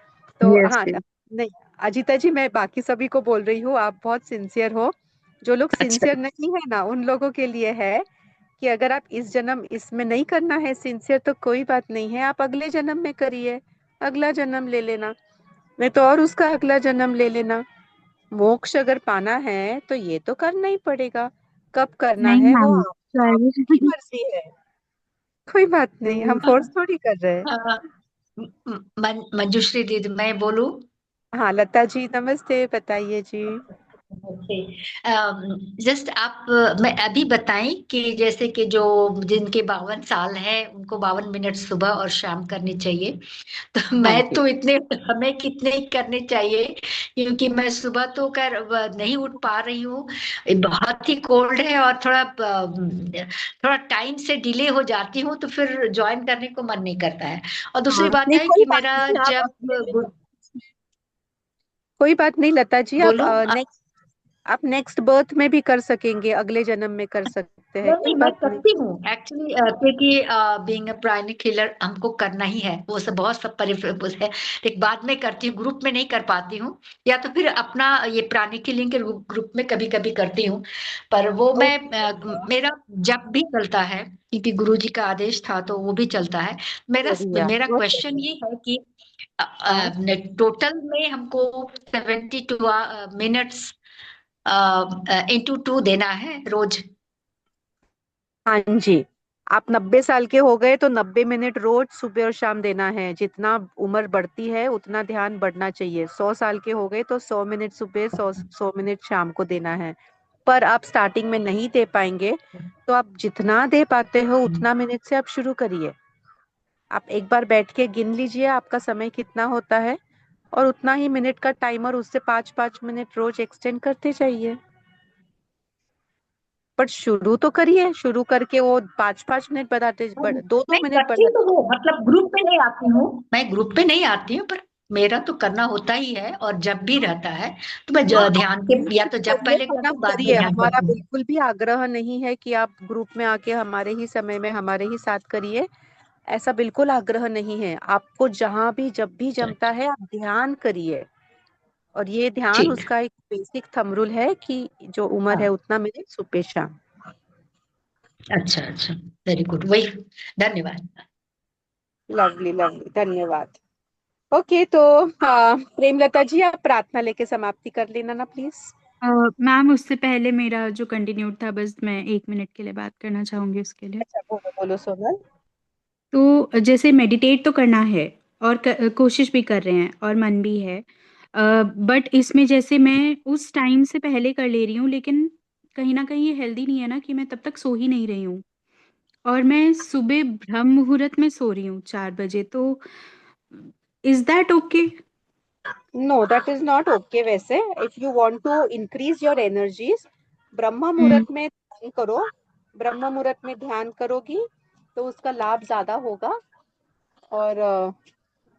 तो यस। हाँ, नहीं अजीता जी, मैं बाकी सभी को बोल रही हूँ, आप बहुत सिंसियर हो। जो लोग अच्छा। सिंसियर नहीं है ना, उन लोगों के लिए है कि अगर आप इस जन्म इसमें नहीं करना है सिंसियर, तो कोई बात नहीं है, आप अगले जन्म में करिए, अगला जन्म ले लेना, नहीं तो और उसका अगला जन्म ले लेना। मोक्ष अगर पाना है तो ये तो करना ही पड़ेगा। कब करना नहीं है वो मैम, आपकी मर्जी है। कोई बात नहीं, हम फोर्स थोड़ी कर रहे हैं। मंजूश्री दीदी, मैं बोलूं? हाँ लता जी, नमस्ते, बताइए जी। ओके। जस्ट आप मैं अभी बताएं कि जैसे कि जो जिनके 52 साल है उनको 52 मिनट सुबह और शाम करनी चाहिए। तो हाँ मैं जी। तो इतने, हमें कितने ही करने चाहिए, क्योंकि मैं सुबह तो नहीं उठ पा रही हूँ। ये बहुत ही कोल्ड है और थोड़ा टाइम से डिले हो जाती हूँ, तो फिर ज्वाइन करने को मन नहीं करता है। और दूसरी हाँ बात नहीं, है कोई कि बात मेरा नहीं, आप जब अगले जन्म, कोई बात नहीं लता जी, आप बोलूं नेक्स्ट बर्थ में भी कर सकेंगे, अगले जन्म में कर सकते सकते हैं, नहीं कोई मैं बात नहीं। करती हूँ एक्चुअली, क्योंकि बीइंग अ प्राणी किलर हमको करना ही है, वो सब बहुत सब परिफेबल है। लेकिन बाद में करती हूँ, ग्रुप में नहीं कर पाती हूँ, या तो फिर अपना ये प्राणी किलिंग के ग्रुप में कभी कभी करती हूँ। पर वो मैं मेरा जब भी चलता है, क्योंकि गुरुजी का आदेश था तो वो भी चलता है। मेरा बढ़िया, मेरा बहुत क्वेश्चन बढ़िया। ये है कि हाँ टोटल में हमको 72 मिनट्स इंटू 2 देना है रोज। हाँ जी, आप 90 साल के हो गए तो 90 मिनट रोज सुबह और शाम देना है। जितना उम्र बढ़ती है उतना ध्यान बढ़ना चाहिए। 100 साल के हो गए तो 100 मिनट सुबह, 100 मिनट शाम को देना है। पर आप स्टार्टिंग में नहीं दे पाएंगे तो आप जितना दे पाते हो उतना मिनट से आप शुरू करिए। आप एक बार बैठ के गिन लीजिए आपका समय कितना होता है, और उतना ही मिनट का टाइमर, उससे 5-5 मिनट रोज एक्सटेंड करते जाइए। पर शुरू तो करिए, शुरू करके वो 5-5 मिनट बढ़ाते, 2-2 नहीं मिनट करती तो बढ़ाते। हूँ, मतलब ग्रुप में नहीं आती हूँ, मैं ग्रुप में नहीं आती हूँ, पर मेरा तो करना होता ही है। और जब भी रहता है तो मैं हाँ, ध्यान के, या तो जब करिए, पहले अपना करती हूँ, बाद में करिए। ध्यान हमारा करती हूँ। बिल्कुल भी आग्रह नहीं है कि आप ग्रुप में आके हमारे ही समय में हमारे ही साथ करिए। ऐसा बिल्कुल आग्रह नहीं है। आपको जहां भी जब भी जमता है आप ध्यान करिए। और ये ध्यान ठीक। उसका एक बेसिक थंब रूल है कि जो उम्र है हाँ, उतना मिनट सुबह शाम। अच्छा अच्छा, वेरी गुड, वही, धन्यवाद। लवली लवली, धन्यवाद। ओके, तो प्रेमलता जी आप प्रार्थना लेके समाप्ति कर लेना ना प्लीज। मैम उससे पहले मेरा जो कंटिन्यूड था, बस मैं 1 मिनट के लिए बात करना चाहूंगी उसके लिए। अच्छा, बोलो बोलो सोनल। तो जैसे मेडिटेट तो करना है, और कोशिश भी कर रहे हैं, और मन भी है, बट इसमें जैसे मैं उस टाइम से पहले कर ले रही हूँ, लेकिन कहीं ना कहीं ये हेल्दी नहीं है ना, कि मैं तब तक सो ही नहीं रही हूँ, और मैं सुबह ब्रह्म मुहूर्त में सो रही हूँ 4 बजे। तो is that okay? No, that is not okay. वैसे if you want to increase your energies, ब्रह्म हम्म। मुहूर्त में ध्यान करो। ब्रह्म मुहूर्त में ध्यान करोगी तो उसका लाभ ज्यादा होगा। और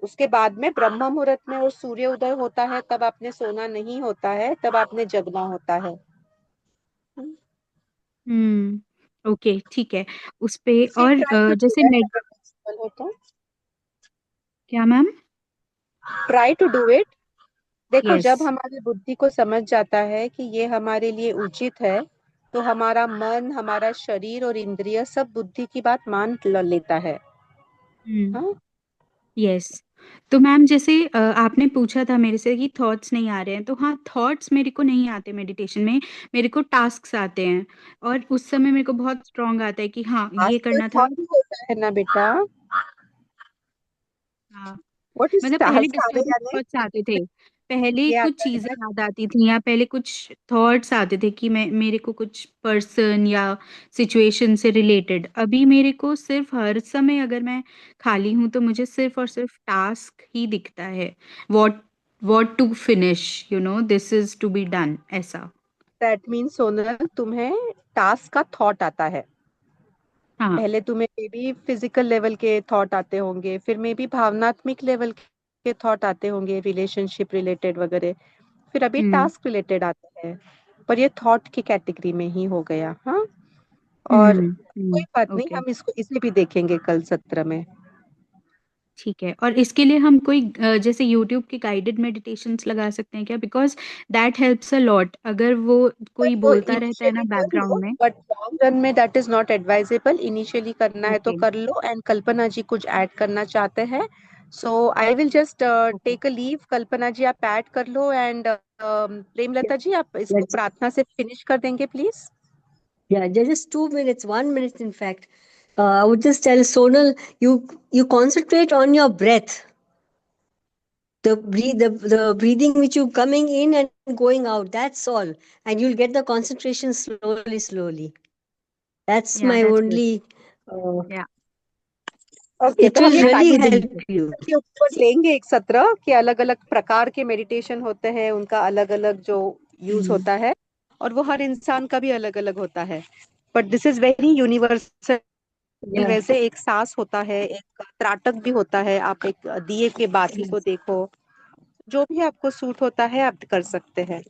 उसके बाद में ब्रह्म मुहूर्त में और सूर्य उदय होता है, तब आपने सोना नहीं होता है, तब आपने जगना होता है। ओके, ठीक है। उस पे, और ट्राई टू डू जैसे दैट मेड अगर पॉसिबल हो तो। क्या ma'am? Try to do it. देखो, यस। जब हमारी बुद्धि को समझ जाता है कि ये हमारे लिए उचित है, तो हमारा मन, हमारा शरीर और इंद्रिय सब बुद्धि की बात मान लेता है। हाँ, यस। तो मैम जैसे आपने पूछा था मेरे से कि थॉट्स नहीं आ रहे हैं, तो हाँ, थॉट्स मेरे को नहीं आते मेडिटेशन में, मेरे को टास्क्स आते हैं, और उस समय मेरे को बहुत स्ट्रांग आता है कि हाँ आज ये कोई करना था। थॉट होता है ना बेटा। हाँ, व्हाट इज मतलब पहले टास्क आवे डिस्टर्बिंग यानी? थॉट्स आते थे, पहले ये कुछ आता है चीजें ना। याद आती थी, या पहले कुछ थॉट्स आते थे कि मैं, मेरे को कुछ पर्सन या सिचुएशन से रिलेटेड। अभी मेरे को सिर्फ हर समय अगर मैं खाली हूं तो मुझे सिर्फ और सिर्फ टास्क ही दिखता है, what what to finish, this is to be done, ऐसा। दैट मीन्स सोनल, तुम्हें टास्क का थॉट आता है। हाँ। पहले तुम्हें मे बी फिजिकल लेवल के थॉट आते होंगे, फिर मे बी भावनात्मक लेवल के थॉट आते होंगे, रिलेशनशिप रिलेटेड वगैरह। फिर अभी हम्म। टास्क रिलेटेड आते हैं। पर ये थॉट की कैटेगरी में ही हो गया। हाँ, और कोई बात नहीं, ओके, हम इसको इसे भी देखेंगे कल सत्र में। ठीक है। और इसके लिए हम कोई जैसे यूट्यूब के गाइडेड मेडिटेशंस लगा सकते हैं क्या? Because that helps a lot, अगर वो कोई वो बोलता रहता है ना इनिशियली कर लो, बैकग्राउंड में। बट लॉन्ग रन में that is not advisable. Initially करना है तो ओके। कर लो। एंड कल्पना जी कुछ ऐड करना चाहते हैं, so I will just okay. Take a leave. Kalpana ji आप ऐड कर लो, एंड प्रेमलता जी आप इसको Let's, प्रार्थना से फिनिश कर देंगे please. yeah, just 2 minutes, 1 minute, in fact. I would just tell Sonal, you concentrate on your breath, the breathing which you coming in and going out. That's all, and you'll get the concentration slowly. That's या my that's good. only. Uh, या। Okay, it तो हम will ये really continue help you. के ऊपर लेंगे एक सत्र कि अलग अलग प्रकार के मेडिटेशन होते हैं, उनका अलग अलग जो यूज होता है, और वो हर इंसान का भी अलग अलग होता है। But this is very universal. Yeah. वैसे एक सांस होता है, एक त्राटक भी होता है। आप एक दिए के बाती को देखो, जो भी आपको सूट होता है आप कर सकते हैं।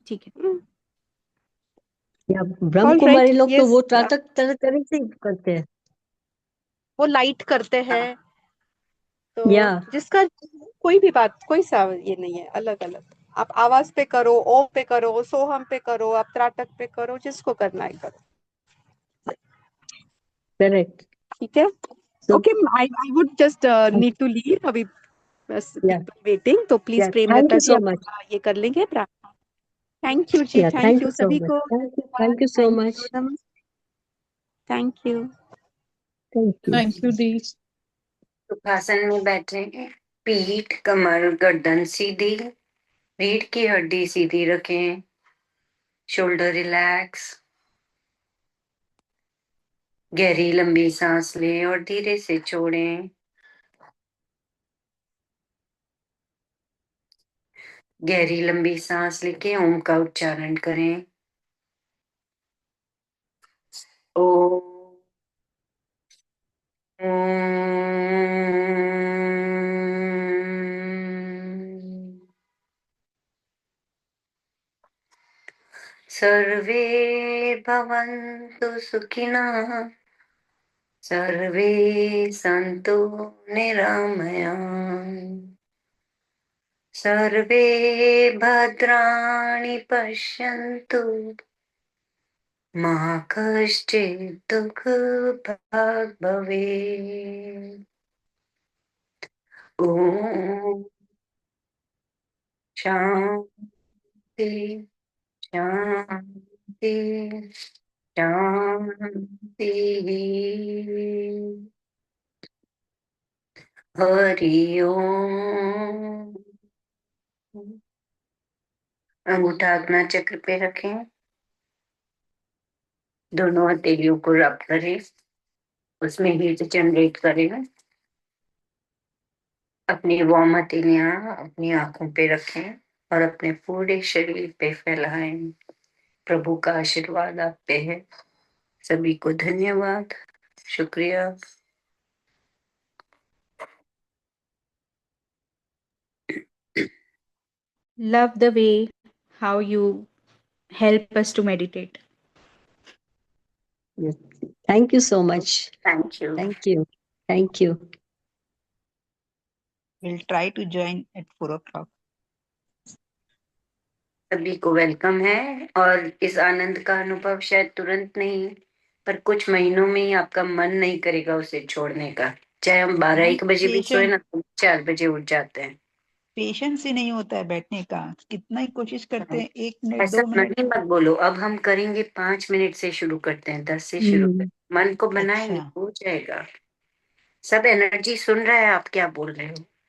ठीक है। या ब्रह्म ऑल कुमारी राइट, लोग तो यस, वो त्राटक तरह से ही करते हैं। वो लाइट करते हैं, तो या जिसका कोई भी बात, कोई सा ये नहीं है, अलग अलग। आप आवाज पे करो, ओम पे करो, सोहम पे करो, आप त्राटक पे करो, जिसको करना है करो। करेक्ट। ठीक है, So okay. I would just need to leave अभी, बस yeah, पीपल वेटिंग, तो please yeah. Thank Premlata you ji so आप much. ये कर लेंगे प्रार्थना। थैंक यू जी, Yeah, thank thank you you so सभी much. को, Thank you so much. नमस्ते, thank you. Thank you. Thank you दी। सुखासन में बैठे, पीठ, कमर, गर्दन सीधी, रीढ़ की हड्डी सीधी रखें, शोल्डर रिलैक्स, गहरी लंबी सांस लें और धीरे से छोड़ें। गहरी लंबी सांस लेके ओम का उच्चारण करें। ओम। सर्वे भवन्तु सुखिनः, सर्वे सन्तु निरामयाः, सर्वे भद्राणि पश्यन्तु, मा कश्चित् दुःखभाग् भवेत्। ॐ शान्ति शान्ति शान्ति। हरि ओम। अंगूठा आज्ञा चक्र पे रखें, दोनों हथेलियों को रब करें, उसमें हीट जनरेट करें। अपनी वार्म हथेलियां अपनी आंखों पे रखें और अपने पूरे शरीर पे फैलाएं। प्रभु का आशीर्वाद आप पे है। सभी को धन्यवाद, शुक्रिया। Love the way how you help us to meditate. Yes. Thank you so much. Thank you. Thank you. Thank you. We'll try to join at 4 o'clock. सभी को वेलकम है, और इस आनंद का अनुभव शायद तुरंत नहीं, पर कुछ महीनों में ही आपका मन नहीं करेगा उसे छोड़ने का। चाहे हम 12-1 बजे भी सोए ना, तो 4 बजे उठ जाते हैं। पेशेंस ही नहीं होता है बैठने का, कितना ही कोशिश करते हैं, 1 मिनट ऐसा 2 मिनट। नहीं मत बोलो, अब हम करेंगे 5 मिनट से शुरू करते हैं, 10 से शुरू करते हैं, मन को बनाएंगे, अच्छा। हो जाएगा। सब एनर्जी सुन रहा है आप क्या बोल रहे हो।